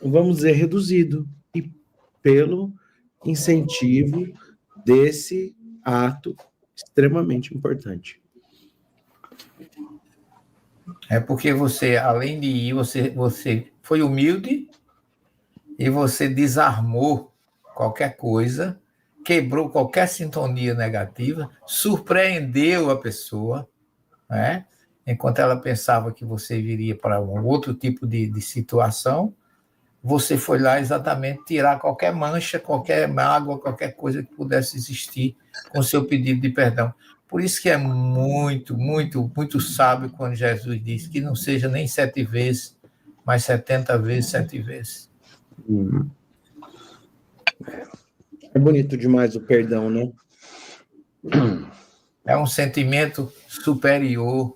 vamos dizer, reduzido, e pelo incentivo desse ato extremamente importante.
É porque você, além de ir, você foi humilde e você desarmou qualquer coisa, quebrou qualquer sintonia negativa, surpreendeu a pessoa, né? Enquanto ela pensava que você viria para um outro tipo de situação, você foi lá exatamente tirar qualquer mancha, qualquer mágoa, qualquer coisa que pudesse existir com o seu pedido de perdão. Por isso que é muito, muito, muito sábio quando Jesus diz que não seja nem 7 vezes, mas 70 vezes, 7 vezes.
É bonito demais o perdão, né?
É um sentimento superior,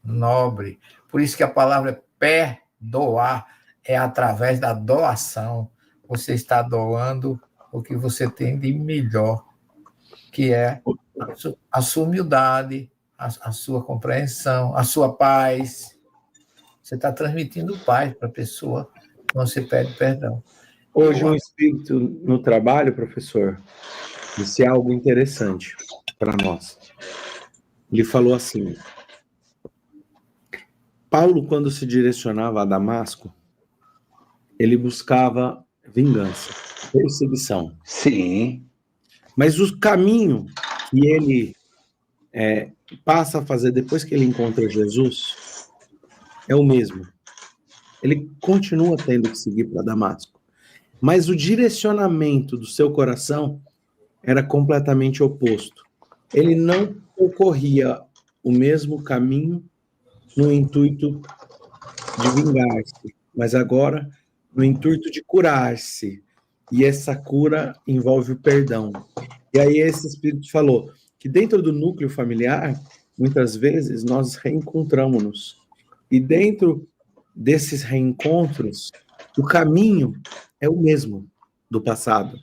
nobre. Por isso que a palavra perdoar é através da doação. Você está doando o que você tem de melhor, que é a sua humildade, a sua compreensão, a sua paz. Você está transmitindo paz para a pessoa quando você pede perdão.
Hoje, um espírito no trabalho, professor, disse algo interessante para nós. Ele falou assim: Paulo, quando se direcionava a Damasco, ele buscava vingança, perseguição.
Sim.
Mas o caminho que ele passa a fazer depois que ele encontra Jesus é o mesmo. Ele continua tendo que seguir para Damasco. Mas o direcionamento do seu coração era completamente oposto. Ele não percorria o mesmo caminho no intuito de vingar-se, mas agora no intuito de curar-se. E essa cura envolve o perdão. E aí esse espírito falou que dentro do núcleo familiar, muitas vezes nós reencontramos-nos. E dentro desses reencontros, o caminho é o mesmo do passado.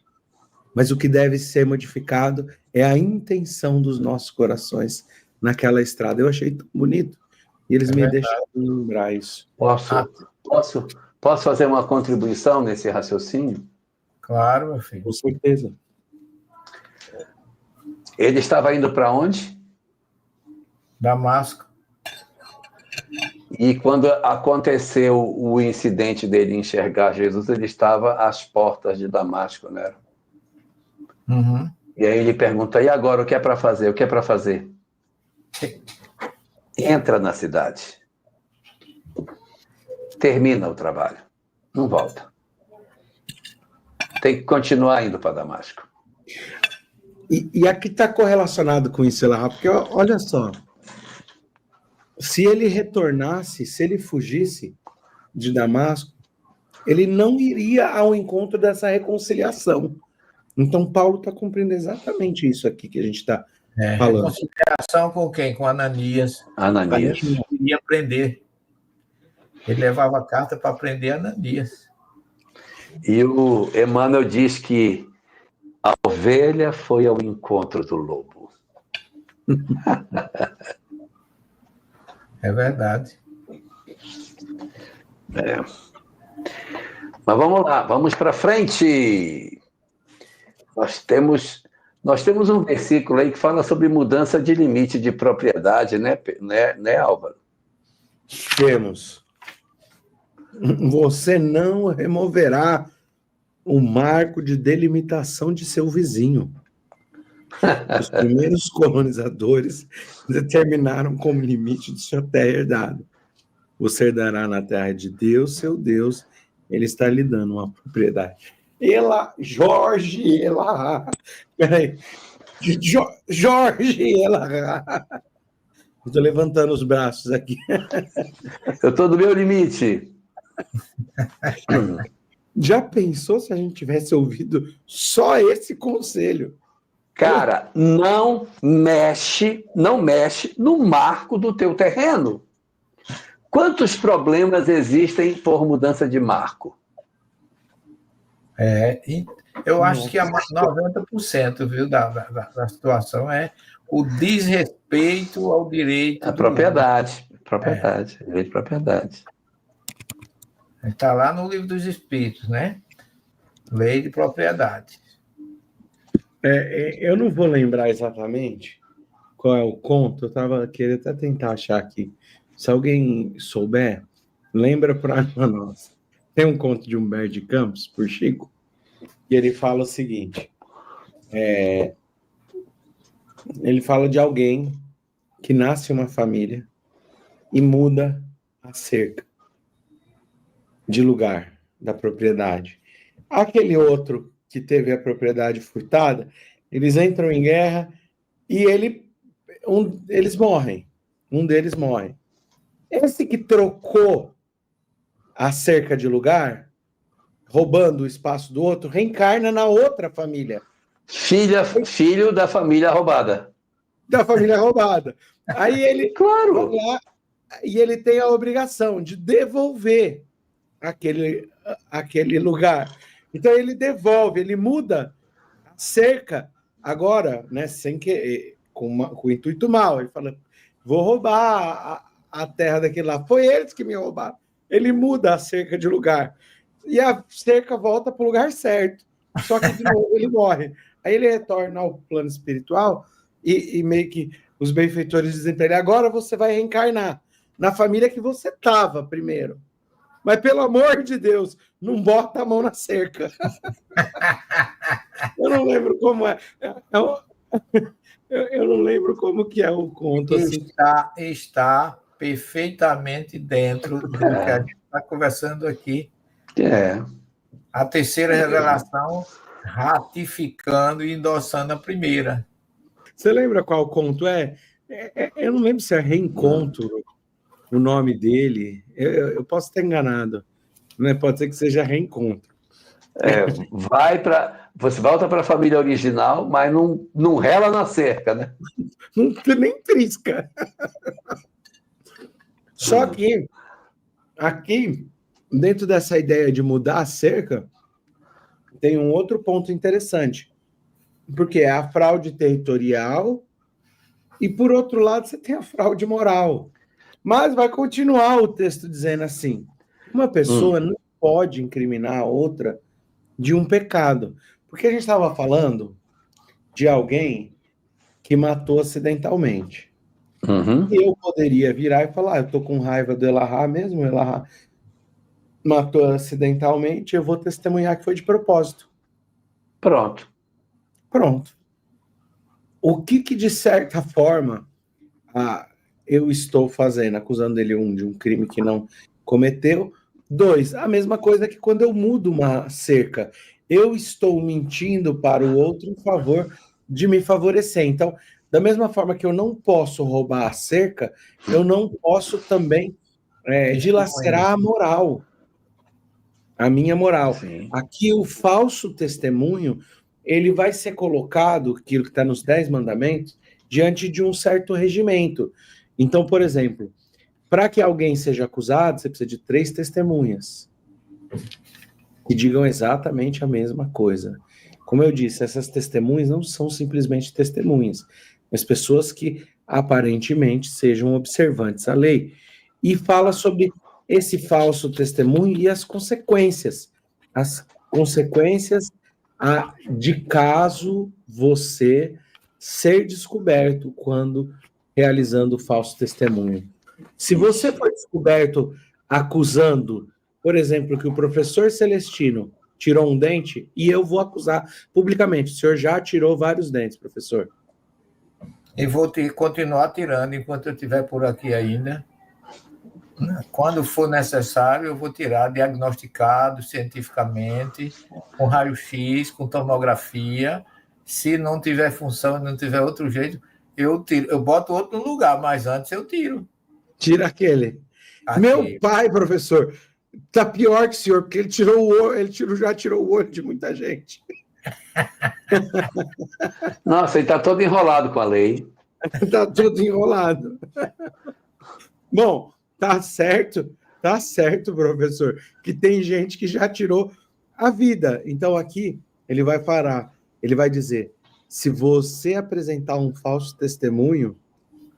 Mas o que deve ser modificado é a intenção dos nossos corações naquela estrada. Eu achei tão bonito. E eles me deixaram lembrar isso.
Posso fazer uma contribuição nesse raciocínio?
Claro, meu filho.
Com certeza.
Ele estava indo para onde?
Damasco.
E quando aconteceu o incidente dele enxergar Jesus, ele estava às portas de Damasco, né?
Uhum.
E aí ele pergunta, e agora, o que é para fazer? O que é para fazer? Entra na cidade. Termina o trabalho. Não volta. Tem que continuar indo para Damasco.
E aqui está correlacionado com isso, Elahá, porque olha só, se ele retornasse, se ele fugisse de Damasco, ele não iria ao encontro dessa reconciliação. Então, Paulo está cumprindo exatamente isso aqui que a gente está falando.
Reconciliação com quem? Com Ananias.
Ananias.
Ele queria aprender. Ele levava a carta para aprender Ananias.
E o Emmanuel diz que a ovelha foi ao encontro do lobo.
É verdade.
Mas vamos lá, vamos para frente. Nós temos um versículo aí que fala sobre mudança de limite de propriedade, né, Álvaro?
Temos. Você não removerá o marco de delimitação de seu vizinho. Os primeiros colonizadores determinaram como limite de sua terra herdada. Você herdará na terra de Deus, seu Deus, ele está lhe dando uma propriedade. Jorge, peraí. Jorge, estou levantando os braços aqui.
Eu estou no meu limite.
Já pensou se a gente tivesse ouvido só esse conselho?
Cara, não mexe no marco do teu terreno. Quantos problemas existem por mudança de marco?
E eu acho que 90%, viu, da situação é o desrespeito ao direito
A
do
propriedade, lei de propriedade.
Está lá no Livro dos Espíritos, né? Lei de propriedade.
Eu não vou lembrar exatamente qual é o conto, eu estava querendo até tentar achar aqui. Se alguém souber, lembra para nós. Tem um conto de Humberto de Campos, por Chico, e ele fala o seguinte: ele fala de alguém que nasce em uma família e muda a cerca de lugar da propriedade. Aquele outro que teve a propriedade furtada, eles entram em guerra e eles morrem. Um deles morre. Esse que trocou a cerca de lugar, roubando o espaço do outro, reencarna na outra família.
Filho da família roubada.
Da família roubada. Aí ele,
claro,
vai lá, e ele tem a obrigação de devolver aquele lugar. Então ele devolve, ele muda a cerca agora, né, sem que com o intuito mal. Ele fala: vou roubar a terra daquele lá. Foi eles que me roubaram. Ele muda a cerca de lugar. E a cerca volta para o lugar certo. Só que de novo ele morre. Aí ele retorna ao plano espiritual e meio que os benfeitores dizem para ele: agora você vai reencarnar na família que você estava primeiro. Mas, pelo amor de Deus, não bota a mão na cerca. Eu não lembro como é. Eu não lembro como que é o conto. Assim.
Está perfeitamente dentro do que a gente está conversando aqui. A terceira revelação ratificando e endossando a primeira.
Você lembra qual conto é? Eu não lembro se é Reencontro o nome dele. Eu posso estar enganado. Né? Pode ser que seja Reencontro.
Você volta para a família original, mas não rela na cerca, né?
Não nem trisca. Só que aqui, dentro dessa ideia de mudar a cerca, tem um outro ponto interessante. Porque é a fraude territorial e, por outro lado, você tem a fraude moral. Mas vai continuar o texto dizendo assim: uma pessoa não pode incriminar a outra de um pecado. Porque a gente estava falando de alguém que matou acidentalmente. Eu poderia virar e falar: eu estou com raiva do Elahá mesmo, o Elahá matou acidentalmente, eu vou testemunhar que foi de propósito.
Pronto.
O que de certa forma, eu estou fazendo? Acusando ele, de um crime que não cometeu. 2, a mesma coisa que quando eu mudo uma cerca. Eu estou mentindo para o outro em favor de me favorecer. Então, da mesma forma que eu não posso roubar a cerca, eu não posso também dilacerar a moral. A minha moral. Sim. Aqui, o falso testemunho, ele vai ser colocado, aquilo que está nos 10 mandamentos, diante de um certo regimento. Então, por exemplo, para que alguém seja acusado, você precisa de 3 testemunhas que digam exatamente a mesma coisa. Como eu disse, essas testemunhas não são simplesmente testemunhas, mas pessoas que aparentemente sejam observantes à lei. E fala sobre esse falso testemunho e as consequências. As consequências de caso você ser descoberto quando realizando o falso testemunho. Se você for descoberto acusando, por exemplo, que o professor Celestino tirou um dente, e eu vou acusar publicamente: o senhor já tirou vários dentes, professor.
E vou continuar tirando enquanto eu estiver por aqui ainda. Quando for necessário, eu vou tirar diagnosticado cientificamente, com raio-x, com tomografia. Se não tiver função, não tiver outro jeito, eu tiro. Eu boto outro no lugar, mas antes eu tiro.
Tira aquele. Meu pai, professor, tá pior que o senhor, porque ele já tirou o olho de muita gente.
Nossa, ele está todo enrolado com a lei.
Está todo enrolado. Bom, tá certo, professor, que tem gente que já tirou a vida. Então aqui ele vai parar, ele vai dizer, se você apresentar um falso testemunho,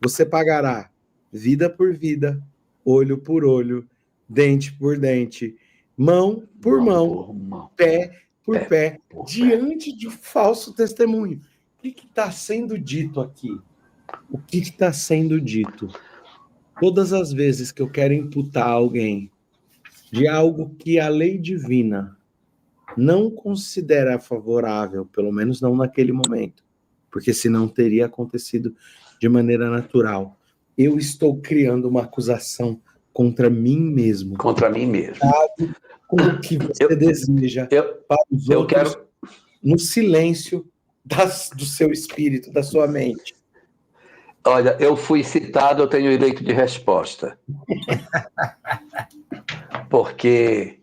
você pagará vida por vida, olho por olho, dente por dente, mão por mão, pé por pé, diante de um falso testemunho. O que está sendo dito aqui? O que está sendo dito? Todas as vezes que eu quero imputar alguém de algo que a lei divina não considera favorável, pelo menos não naquele momento, porque senão teria acontecido de maneira natural. Eu estou criando uma acusação contra mim mesmo.
Contra mim mesmo.
Com o que você deseja para os outros, no silêncio do seu espírito, da sua mente.
Olha, eu fui citado, eu tenho direito de resposta. Porque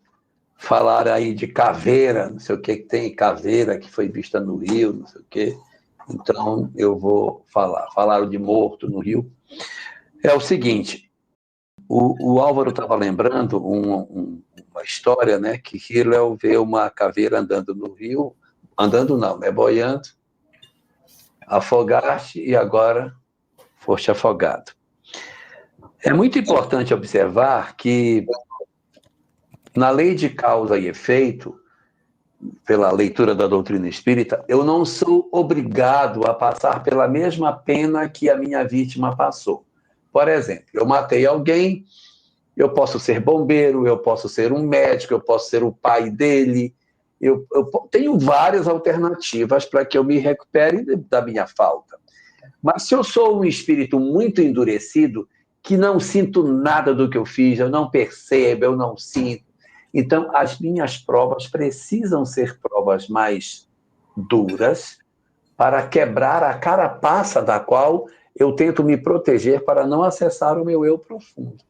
falaram aí de caveira, não sei o que tem caveira que foi vista no rio, não sei o que. Então, eu vou falar. Falaram de morto no rio. É o seguinte, o Álvaro estava lembrando uma história, né, que Hillel vê uma caveira andando no rio, andando não, né, boiando, afogaste e agora foste afogado. É muito importante observar que na lei de causa e efeito, pela leitura da doutrina espírita, eu não sou obrigado a passar pela mesma pena que a minha vítima passou. Por exemplo, eu matei alguém, eu posso ser bombeiro, eu posso ser um médico, eu posso ser o pai dele, eu tenho várias alternativas para que eu me recupere da minha falta. Mas se eu sou um espírito muito endurecido, que não sinto nada do que eu fiz, eu não percebo, eu não sinto, então as minhas provas precisam ser provas mais duras para quebrar a carapaça da qual eu tento me proteger para não acessar o meu eu profundo.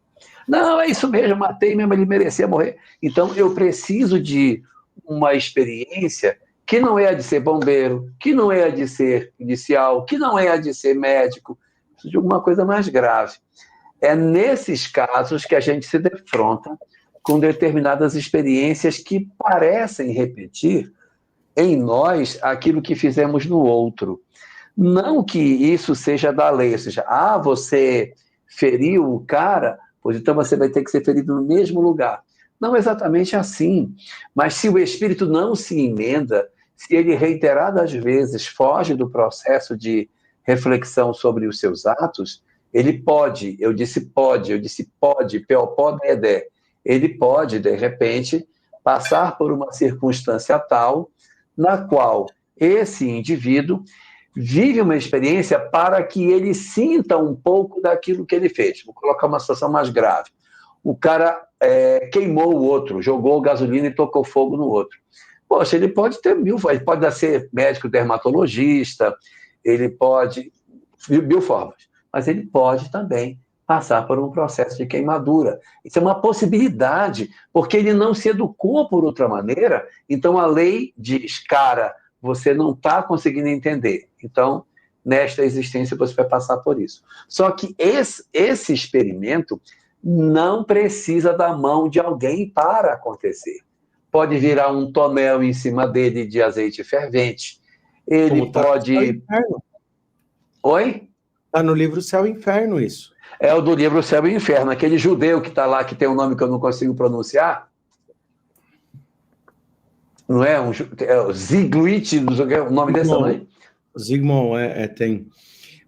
Não, é isso mesmo, matei mesmo, ele merecia morrer. Então eu preciso de uma experiência que não é a de ser bombeiro, que não é a de ser policial, que não é a de ser médico, de alguma coisa mais grave. É nesses casos que a gente se defronta com determinadas experiências que parecem repetir em nós aquilo que fizemos no outro. Não que isso seja da lei, ou seja, você feriu o cara, pois então você vai ter que ser ferido no mesmo lugar. Não exatamente assim, mas se o espírito não se emenda, se ele reiteradas vezes foge do processo de reflexão sobre os seus atos, ele pode, eu disse pode, P-O-P-O-D-E-D, ele pode, de repente, passar por uma circunstância tal na qual esse indivíduo vive uma experiência para que ele sinta um pouco daquilo que ele fez. Vou colocar uma situação mais grave. O cara queimou o outro, jogou gasolina e tocou fogo no outro. Poxa, ele pode ter ele pode ser médico dermatologista, ele pode... mil formas. Mas ele pode também passar por um processo de queimadura. Isso é uma possibilidade, porque ele não se educou por outra maneira, então a lei diz, cara, você não está conseguindo entender. Então, nesta existência, você vai passar por isso. Só que esse experimento não precisa da mão de alguém para acontecer. Pode virar um tonel em cima dele de azeite fervente. Ele pode... Oi?
Está no livro Céu e Inferno, isso.
É o do livro Céu e Inferno. Aquele judeu que está lá, que tem um nome que eu não consigo pronunciar. Não é? É o Zigluit, o nome desse também?
Zygmunt, tem.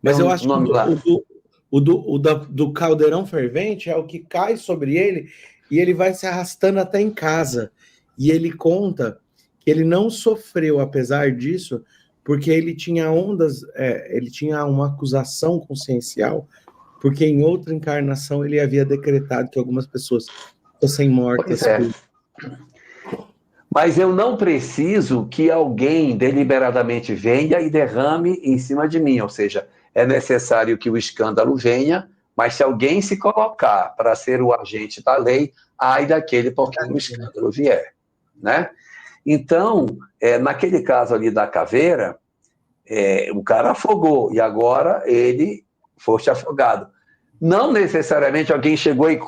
Mas eu acho que o do caldeirão fervente é o que cai sobre ele e ele vai se arrastando até em casa. E ele conta que ele não sofreu, apesar disso, porque ele tinha ele tinha uma acusação consciencial, porque em outra encarnação ele havia decretado que algumas pessoas fossem mortas.
Mas eu não preciso que alguém deliberadamente venha e derrame em cima de mim, ou seja, é necessário que o escândalo venha, mas se alguém se colocar para ser o agente da lei, ai daquele por quem o escândalo vier, né? Então, naquele caso ali da caveira, o cara afogou, e agora ele foste afogado. Não necessariamente alguém chegou e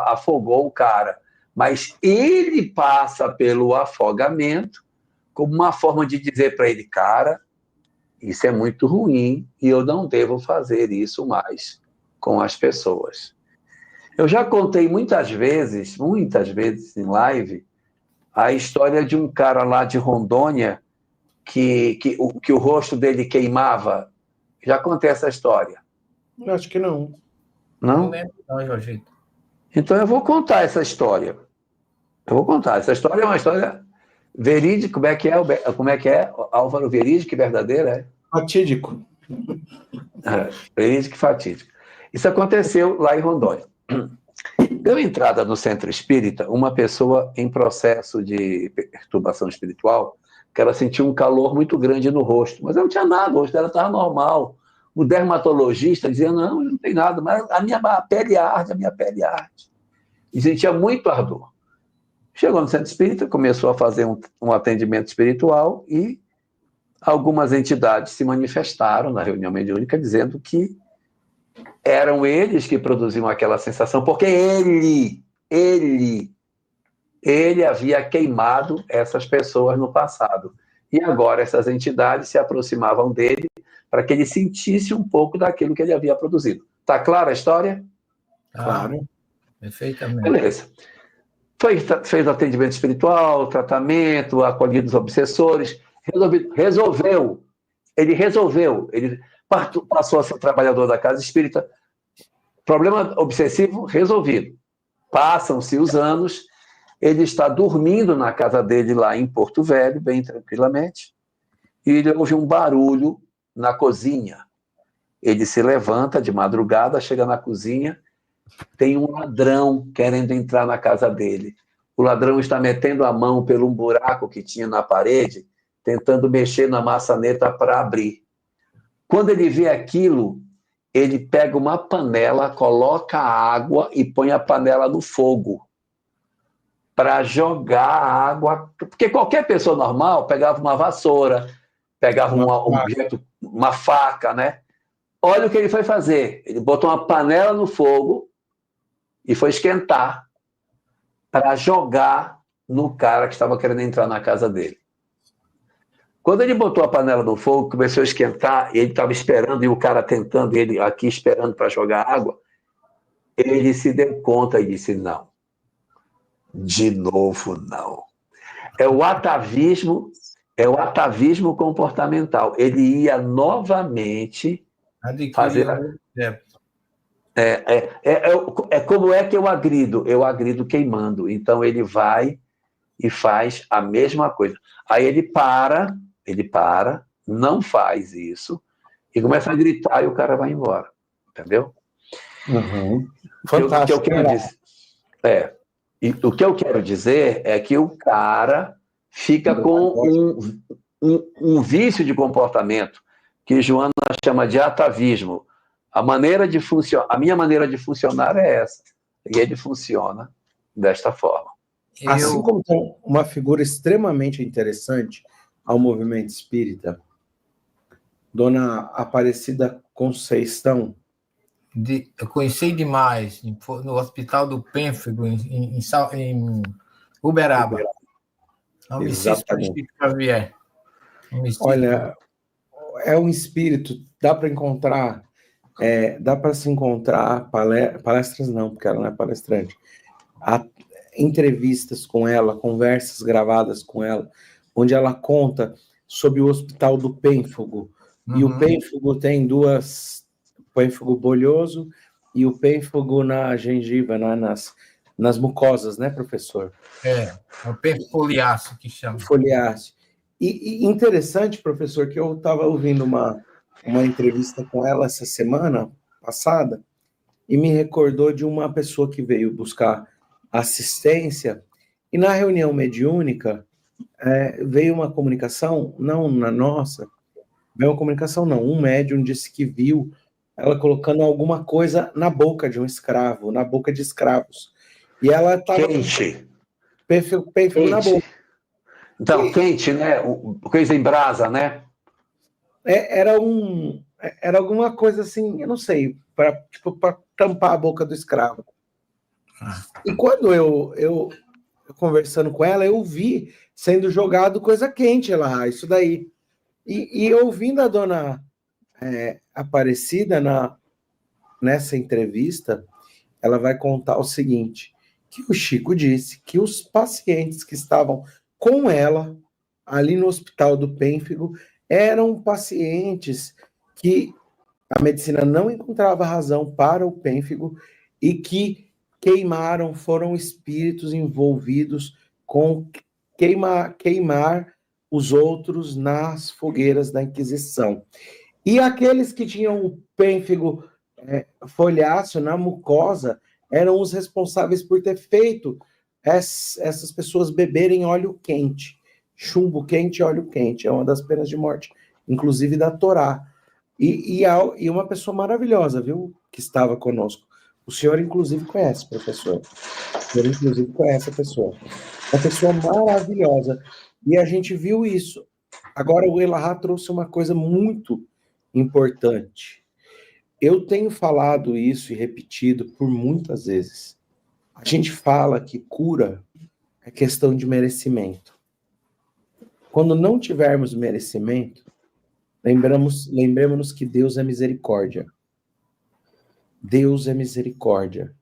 afogou o cara, mas ele passa pelo afogamento como uma forma de dizer para ele, cara, isso é muito ruim e eu não devo fazer isso mais com as pessoas. Eu já contei muitas vezes em live, a história de um cara lá de Rondônia que o rosto dele queimava. Já contei essa história.
Eu acho que não.
Não?
lembro, não, Jorgito.
Então eu vou contar essa história. Essa história é uma história verídica. Como é que é, Álvaro? Verídica e verdadeira?
Fatídico.
Verídica e fatídica. Isso aconteceu lá em Rondônia. Deu entrada no centro espírita uma pessoa em processo de perturbação espiritual, que ela sentiu um calor muito grande no rosto, mas ela não tinha nada, o rosto dela estava normal. O dermatologista dizia, não tem nada, mas a minha pele arde. E sentia muito ardor. Chegou no centro espírita, começou a fazer um atendimento espiritual e algumas entidades se manifestaram na reunião mediúnica dizendo que eram eles que produziam aquela sensação, porque ele havia queimado essas pessoas no passado. E agora essas entidades se aproximavam dele para que ele sentisse um pouco daquilo que ele havia produzido. Está clara a história?
Claro.
Perfeitamente.
Beleza. Fez atendimento espiritual, tratamento, acolhido os obsessores, resolveu. Ele passou a ser trabalhador da casa espírita. Problema obsessivo resolvido. Passam-se os anos, ele está dormindo na casa dele lá em Porto Velho, bem tranquilamente, e ele ouve um barulho na cozinha. Ele se levanta de madrugada, chega na cozinha, tem um ladrão querendo entrar na casa dele. O ladrão está metendo a mão pelo um buraco que tinha na parede, tentando mexer na maçaneta para abrir. Quando ele vê aquilo, ele pega uma panela, coloca água e põe a panela no fogo para jogar a água. Porque qualquer pessoa normal pegava uma vassoura, pegava um objeto, uma faca, né? Olha o que ele foi fazer. Ele botou uma panela no fogo e foi esquentar para jogar no cara que estava querendo entrar na casa dele. Quando ele botou a panela no fogo, começou a esquentar, e ele estava esperando, e o cara tentando, ele aqui esperando para jogar água, ele se deu conta e disse, não. De novo, não. É o atavismo comportamental. Ele ia novamente fazer... como é que eu agrido? Eu agrido queimando. Então, ele vai e faz a mesma coisa. Aí ele para, não faz isso, e começa a gritar e o cara vai embora. Entendeu?
Uhum.
Fantástico. O que eu quero dizer é que o cara fica com um vício de comportamento que Joana chama de atavismo. A minha maneira de funcionar é essa. E ele funciona desta forma.
Assim como tem uma figura extremamente interessante ao movimento espírita, Dona Aparecida Conceição.
Eu conheci demais no Hospital do Pênfigo, em Uberaba.
Exatamente.
Xavier.
Olha, é um espírito, dá para encontrar, dá para se encontrar palestras não, porque ela não é palestrante. Há entrevistas com ela, conversas gravadas com ela, onde ela conta sobre o Hospital do Pênfigo. E o pênfigo tem duas, o pênfigo bolhoso e o pênfigo na gengiva, nas mucosas, né, professor?
O pênfigo foliáceo que chama.
Foliáceo. E interessante, professor, que eu estava ouvindo uma entrevista com ela essa semana passada e me recordou de uma pessoa que veio buscar assistência e na reunião mediúnica veio uma comunicação, não na nossa, veio uma comunicação não, um médium disse que viu ela colocando alguma coisa na boca de um escravo, na boca de escravos. E ela estava...
Quente.
Pênfigo na boca.
Então, quente, né? Coisa em brasa, né?
Era alguma coisa assim, eu não sei, para tampar a boca do escravo. E quando eu conversando com ela, eu vi sendo jogado coisa quente lá, isso daí. E ouvindo a dona Aparecida nessa entrevista, ela vai contar o seguinte, que o Chico disse que os pacientes que estavam com ela ali no Hospital do Pênfigo eram pacientes que a medicina não encontrava razão para o pênfigo e que foram espíritos envolvidos com queimar os outros nas fogueiras da Inquisição. E aqueles que tinham o pênfigo folháceo na mucosa eram os responsáveis por ter feito essas pessoas beberem óleo quente, chumbo quente e óleo quente. É uma das penas de morte, inclusive da Torá. E uma pessoa maravilhosa, viu, que estava conosco. O senhor, inclusive, conhece, professor. O senhor, inclusive, conhece a pessoa. Uma pessoa maravilhosa. E a gente viu isso. Agora, o Elahá trouxe uma coisa muito importante. Eu tenho falado isso e repetido por muitas vezes. A gente fala que cura é questão de merecimento. Quando não tivermos merecimento, lembremos-nos que Deus é misericórdia. Deus é misericórdia.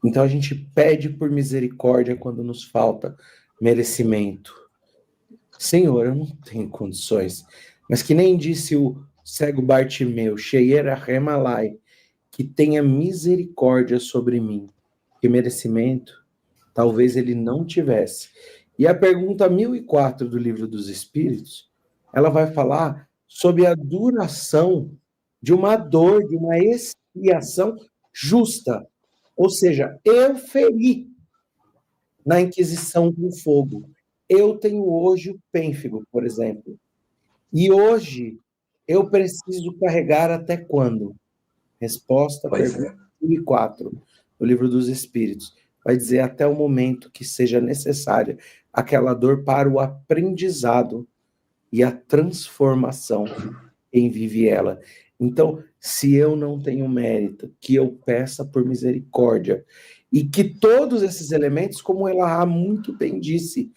Então a gente pede por misericórdia quando nos falta merecimento. Senhor, eu não tenho condições. Mas que nem disse o cego Bartimeu, Sheira Remalai, que tenha misericórdia sobre mim. Que merecimento, talvez ele não tivesse. E a pergunta 1004 do Livro dos Espíritos, ela vai falar sobre a duração de uma dor, de uma expiação justa. Ou seja, eu feri na Inquisição com fogo. Eu tenho hoje o pênfigo, por exemplo. E hoje eu preciso carregar até quando? Resposta, pergunta 1004, do Livro dos Espíritos. Vai dizer até o momento que seja necessária aquela dor para o aprendizado e a transformação em vive ela. Então, se eu não tenho mérito, que eu peça por misericórdia. E que todos esses elementos, como o Elahá muito bem disse,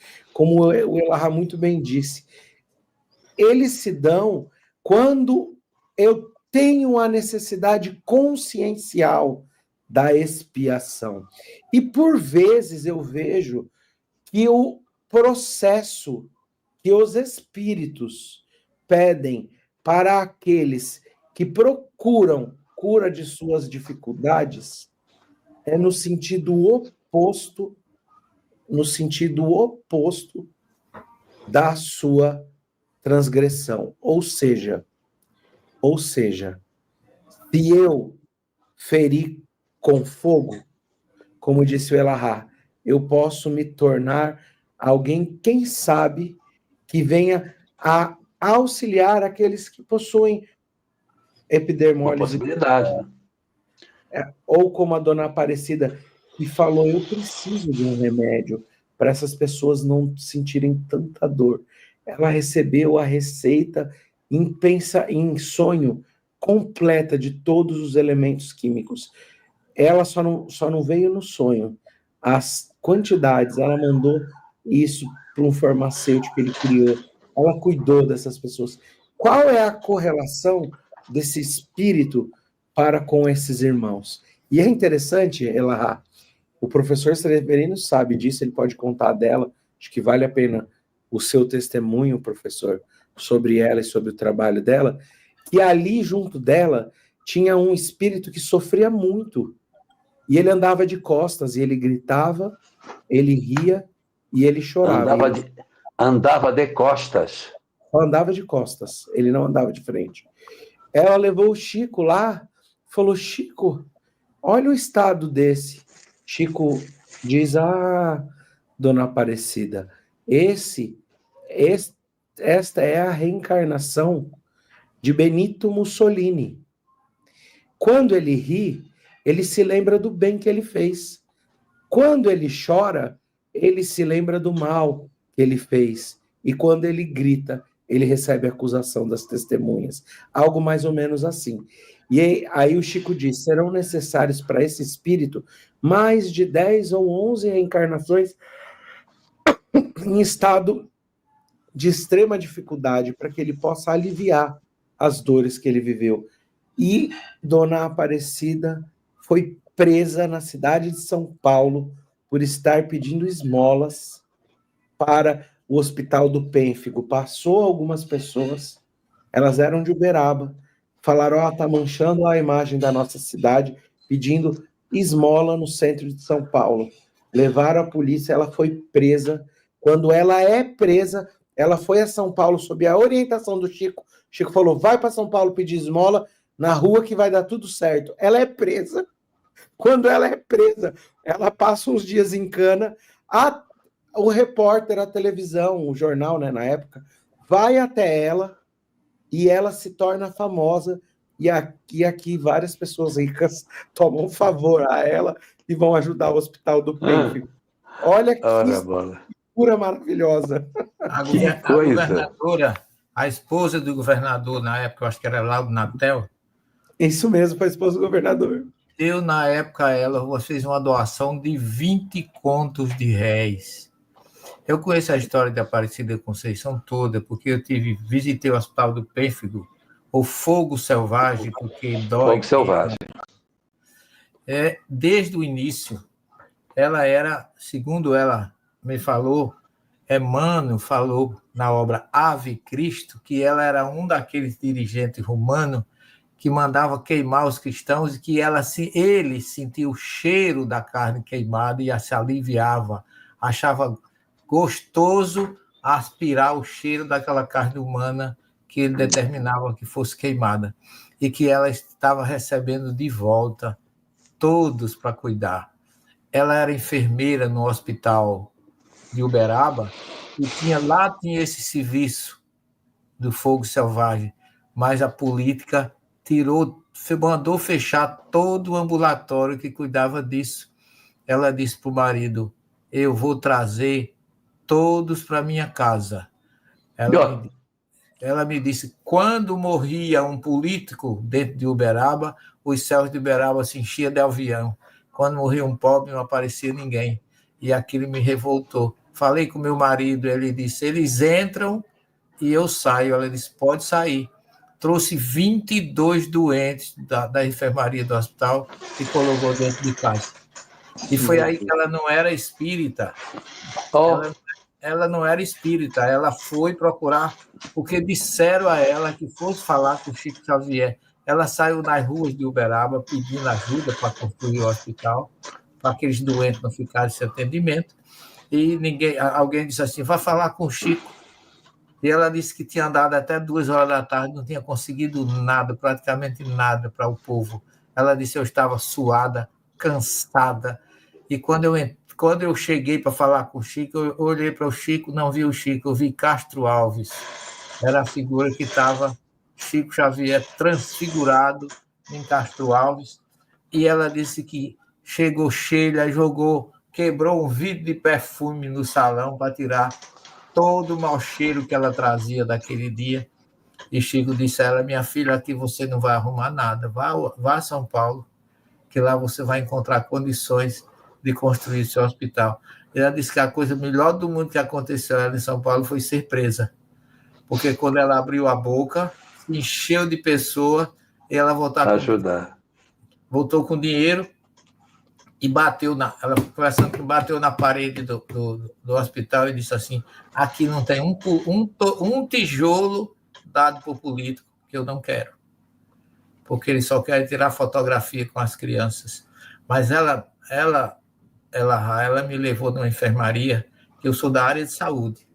eles se dão quando eu tenho a necessidade consciencial da expiação. E por vezes eu vejo que o processo que os espíritos pedem para aqueles que procuram cura de suas dificuldades é no sentido oposto da sua transgressão. Ou seja, se eu ferir com fogo, como disse o Elahá, eu posso me tornar alguém, quem sabe, que venha a auxiliar aqueles que possuem epidermólise.
Uma possibilidade, né?
Ou como a dona Aparecida, que falou, eu preciso de um remédio para essas pessoas não sentirem tanta dor. Ela recebeu a receita em sonho completa de todos os elementos químicos. Ela só não veio no sonho. As quantidades, ela mandou isso para um farmacêutico que ele criou. Ela cuidou dessas pessoas. Qual é a correlação desse espírito para com esses irmãos? E é interessante, Elahá, o professor Severino sabe disso, ele pode contar dela, acho que vale a pena o seu testemunho, professor, sobre ela e sobre o trabalho dela, que ali junto dela tinha um espírito que sofria muito, e ele andava de costas, e ele gritava, ele ria, e ele chorava.
Andava de costas.
Só andava de costas, ele não andava de frente. Ela levou o Chico lá, falou, Chico, olha o estado desse. Chico diz, dona Aparecida, esta é a reencarnação de Benito Mussolini. Quando ele ri, ele se lembra do bem que ele fez. Quando ele chora, ele se lembra do mal que ele fez. E quando ele grita, ele recebe a acusação das testemunhas. Algo mais ou menos assim. E aí o Chico diz, serão necessários para esse espírito mais de 10 ou 11 reencarnações em estado de extrema dificuldade para que ele possa aliviar as dores que ele viveu. E Dona Aparecida foi presa na cidade de São Paulo por estar pedindo esmolas para o Hospital do Pênfigo. Passou algumas pessoas, elas eram de Uberaba, falaram, tá manchando a imagem da nossa cidade, pedindo esmola no centro de São Paulo. Levaram a polícia, ela foi presa. Quando ela é presa, ela foi a São Paulo sob a orientação do Chico. Chico falou, vai para São Paulo pedir esmola na rua que vai dar tudo certo. Ela é presa. Quando ela é presa, ela passa uns dias em cana. O repórter, a televisão, o jornal, né, na época, vai até ela e ela se torna famosa. E aqui várias pessoas ricas tomam favor a ela e vão ajudar o Hospital do Pênfigo. Olha que figura maravilhosa.
A governadora, a esposa do governador, na época, eu acho que era Lauro Natel.
Isso mesmo, foi a esposa do governador.
Eu, na época, ela fez uma doação de 20 contos de réis. Eu conheço a história de Aparecida Conceição toda, porque eu visitei o Hospital do Pênfigo, o fogo selvagem, porque dói.
Fogo selvagem.
Desde o início, ela era, segundo ela me falou, Emmanuel falou na obra Ave Cristo, que ela era um daqueles dirigentes romanos que mandava queimar os cristãos e que ele sentia o cheiro da carne queimada e se aliviava, achava gostoso aspirar o cheiro daquela carne humana que ele determinava que fosse queimada e que ela estava recebendo de volta todos para cuidar. Ela era enfermeira no hospital de Uberaba e tinha esse serviço do fogo selvagem, mas a política mandou fechar todo o ambulatório que cuidava disso. Ela disse para o marido, eu vou trazer todos para minha casa. Ela me disse, quando morria um político dentro de Uberaba, os céus de Uberaba se enchiam de avião. Quando morria um pobre, não aparecia ninguém. E aquilo me revoltou. Falei com meu marido, ele disse, eles entram e eu saio. Ela disse, pode sair. Trouxe 22 doentes da enfermaria do hospital e colocou dentro de casa. E foi aí que ela não era espírita. Ela não era espírita, ela foi procurar, porque disseram a ela que fosse falar com o Chico Xavier. Ela saiu nas ruas de Uberaba pedindo ajuda para construir o hospital, para aqueles doentes não ficarem sem atendimento. E alguém disse assim, vai falar com o Chico. E ela disse que tinha andado até 2 horas da tarde, não tinha conseguido nada, praticamente nada para o povo. Ela disse, eu estava suada, cansada. E quando eu cheguei para falar com o Chico, eu olhei para o Chico, não vi o Chico, eu vi Castro Alves. Era a figura que estava Chico Xavier transfigurado em Castro Alves. E ela disse que chegou Sheila, quebrou um vidro de perfume no salão para tirar todo o mau cheiro que ela trazia daquele dia. E Chico disse a ela, minha filha, aqui você não vai arrumar nada, vá a São Paulo, que lá você vai encontrar condições de construir seu hospital. Ela disse que a coisa melhor do mundo que aconteceu em São Paulo foi ser presa, porque quando ela abriu a boca, encheu de pessoas, e ela voltou com dinheiro e bateu na parede do hospital e disse assim, aqui não tem um tijolo dado por político que eu não quero, porque eles só querem tirar fotografia com as crianças. Mas ela me levou numa enfermaria, que eu sou da área de saúde,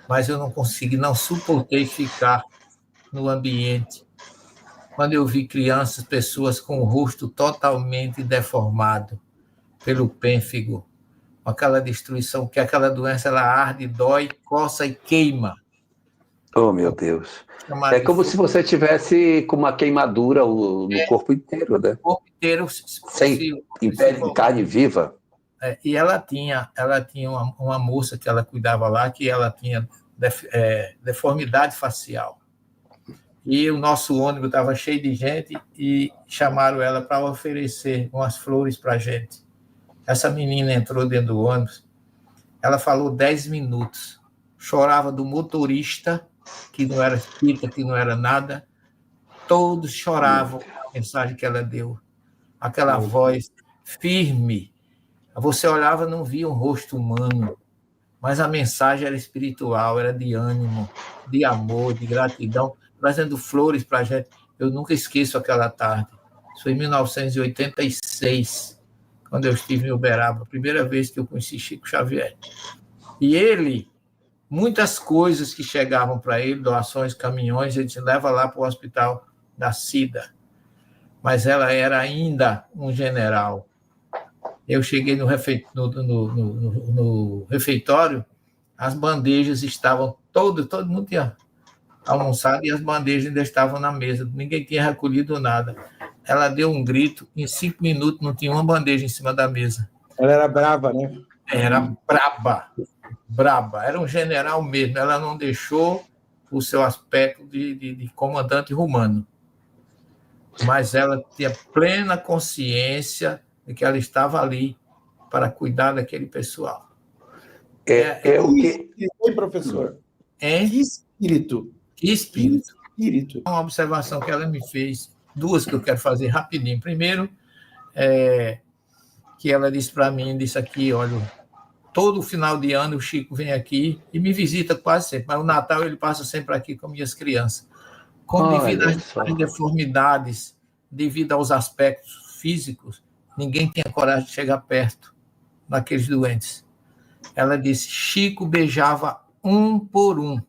mas eu não suportei ficar no ambiente. Quando eu vi pessoas com o rosto totalmente deformado pelo pênfigo, com aquela destruição, que aquela doença ela arde, dói, coça e queima.
Oh, meu Deus. É como se você tivesse com uma queimadura no corpo inteiro, né?
O corpo inteiro.
Sem carne viva.
e ela tinha uma moça que ela cuidava lá, que ela tinha deformidade facial. E o nosso ônibus estava cheio de gente e chamaram ela para oferecer umas flores para a gente. Essa menina entrou dentro do ônibus, ela falou 10 minutos, chorava do motorista, que não era espírita, que não era nada, todos choravam a mensagem que ela deu. Aquela voz firme, você olhava e não via um rosto humano, mas a mensagem era espiritual, era de ânimo, de amor, de gratidão, trazendo flores para a gente. Eu nunca esqueço aquela tarde. Isso foi em 1986, quando eu estive em Uberaba, a primeira vez que eu conheci Chico Xavier. E ele, muitas coisas que chegavam para ele, doações, caminhões, ele leva lá para o hospital da SIDA. Mas ela era ainda um general. Eu cheguei no refeitório, as bandejas estavam, todo mundo tinha almoçado e as bandejas ainda estavam na mesa, ninguém tinha recolhido nada. Ela deu um grito, em 5 minutos não tinha uma bandeja em cima da mesa.
Ela era brava, né?
Era braba, era um general mesmo, ela não deixou o seu aspecto de comandante romano, mas ela tinha plena consciência de que ela estava ali para cuidar daquele pessoal.
O que, professor?
Hein?
Que espírito!
Que espírito!
Que espírito!
Uma observação que ela me fez, duas que eu quero fazer rapidinho. Primeiro, que ela disse para mim, disse aqui, olha, todo final de ano o Chico vem aqui e me visita quase sempre, mas o Natal ele passa sempre aqui com minhas crianças. Devido às deformidades, devido aos aspectos físicos, ninguém tinha coragem de chegar perto daqueles doentes. Ela disse, Chico beijava um por um,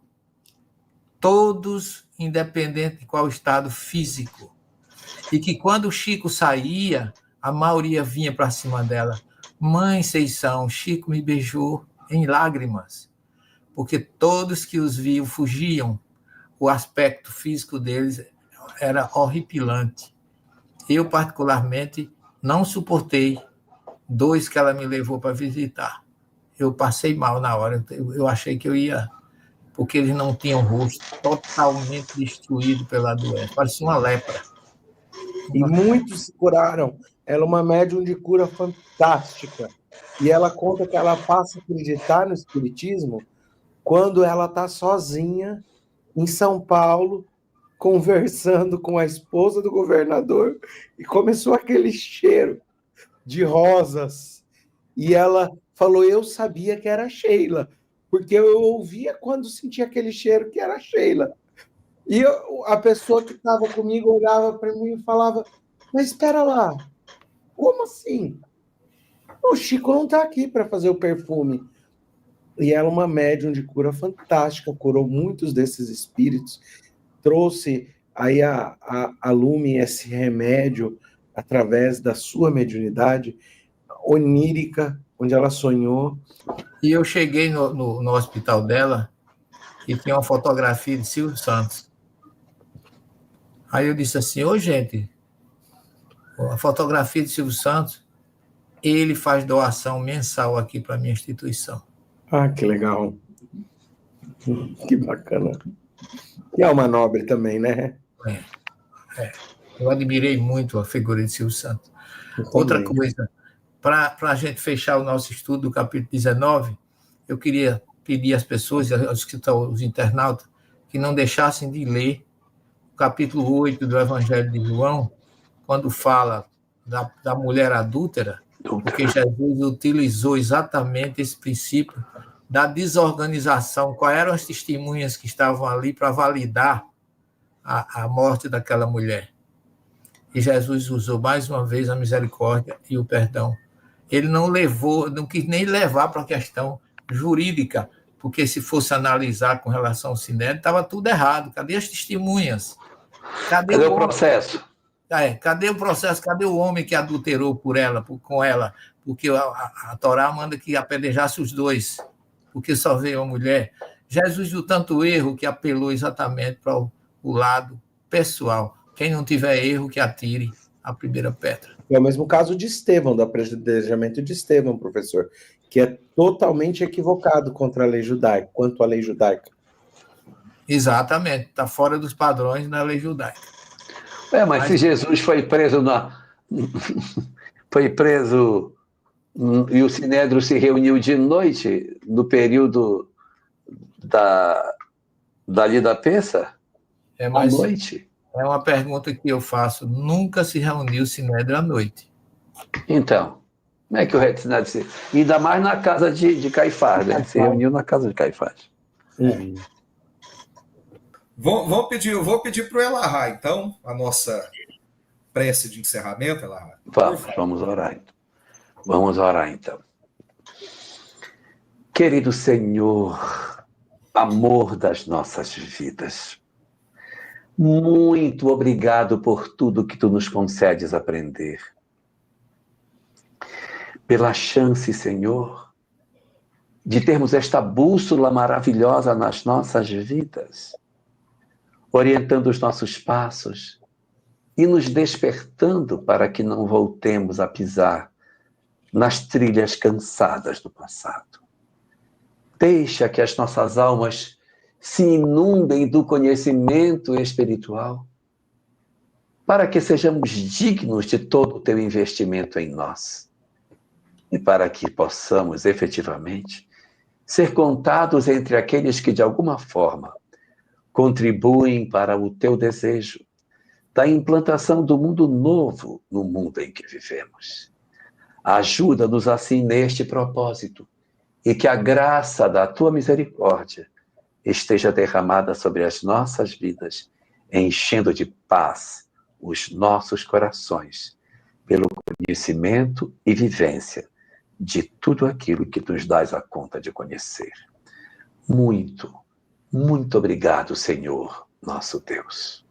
todos, independente de qual estado físico. E que quando o Chico saía, a maioria vinha para cima dela. Mãe, vocês são, Chico me beijou em lágrimas, porque todos que os viam fugiam. O aspecto físico deles era horripilante. Eu, particularmente, não suportei 2 que ela me levou para visitar. Eu passei mal na hora, eu achei que eu ia, porque eles não tinham o rosto totalmente destruído pela doença, parecia uma lepra.
E muitos se curaram. Ela é uma médium de cura fantástica. E ela conta que ela passa a acreditar no espiritismo quando ela está sozinha em São Paulo, conversando com a esposa do governador, e começou aquele cheiro de rosas. E ela falou, eu sabia que era Sheila, porque eu ouvia quando sentia aquele cheiro que era Sheila. E a pessoa que estava comigo olhava para mim e falava, mas espera lá, como assim? O Chico não está aqui para fazer o perfume. E ela é uma médium de cura fantástica, curou muitos desses espíritos, trouxe aí a Lume esse remédio através da sua mediunidade onírica, onde ela sonhou.
E eu cheguei no hospital dela e tinha uma fotografia de Silvio Santos. Aí eu disse assim, gente, a fotografia de Silvio Santos, ele faz doação mensal aqui para a minha instituição.
Ah, que legal. Que bacana. E alma nobre também, né?
Eu admirei muito a figura de Silvio Santos. Outra coisa, para a gente fechar o nosso estudo do capítulo 19, eu queria pedir às pessoas, aos internautas, que não deixassem de ler o capítulo 8 do Evangelho de João, quando fala da mulher adúltera, porque Jesus utilizou exatamente esse princípio da desorganização. Quais eram as testemunhas que estavam ali para validar a morte daquela mulher? E Jesus usou mais uma vez a misericórdia e o perdão. Ele não quis nem levar para a questão jurídica, porque se fosse analisar com relação ao Sinédrio, estava tudo errado. Cadê as testemunhas?
Cadê o processo?
Cadê o processo? Cadê o homem que adulterou com ela? Porque a Torá manda que apedrejasse os 2, porque só veio a mulher. Jesus viu tanto erro que apelou exatamente para o lado pessoal. Quem não tiver erro, que atire a primeira pedra.
É o mesmo caso de Estevão, do apedrejamento de Estevão, professor, que é totalmente equivocado contra a lei judaica, quanto à lei judaica.
Exatamente, está fora dos padrões da lei judaica.
Mas se Jesus foi preso foi preso e o Sinédrio se reuniu de noite no período dali da Pêssar, à noite.
É uma pergunta que eu faço. Nunca se reuniu o Sinédrio à noite.
Então, como é que o Sinédrio se... Ainda mais na casa de Caifás, né? Se reuniu na casa de Caifás.
Vou pedir para o Elahá, então, a nossa prece de encerramento, Elahá.
Vamos orar, então. Vamos orar, então. Querido Senhor, amor das nossas vidas, muito obrigado por tudo que Tu nos concedes aprender. Pela chance, Senhor, de termos esta bússola maravilhosa nas nossas vidas, orientando os nossos passos e nos despertando para que não voltemos a pisar nas trilhas cansadas do passado. Deixa que as nossas almas se inundem do conhecimento espiritual, para que sejamos dignos de todo o teu investimento em nós e para que possamos efetivamente ser contados entre aqueles que de alguma forma contribuem para o teu desejo da implantação do mundo novo no mundo em que vivemos. Ajuda-nos assim neste propósito e que a graça da tua misericórdia esteja derramada sobre as nossas vidas, enchendo de paz os nossos corações, pelo conhecimento e vivência de tudo aquilo que nos dás a conta de conhecer. Muito, muito obrigado, Senhor, nosso Deus.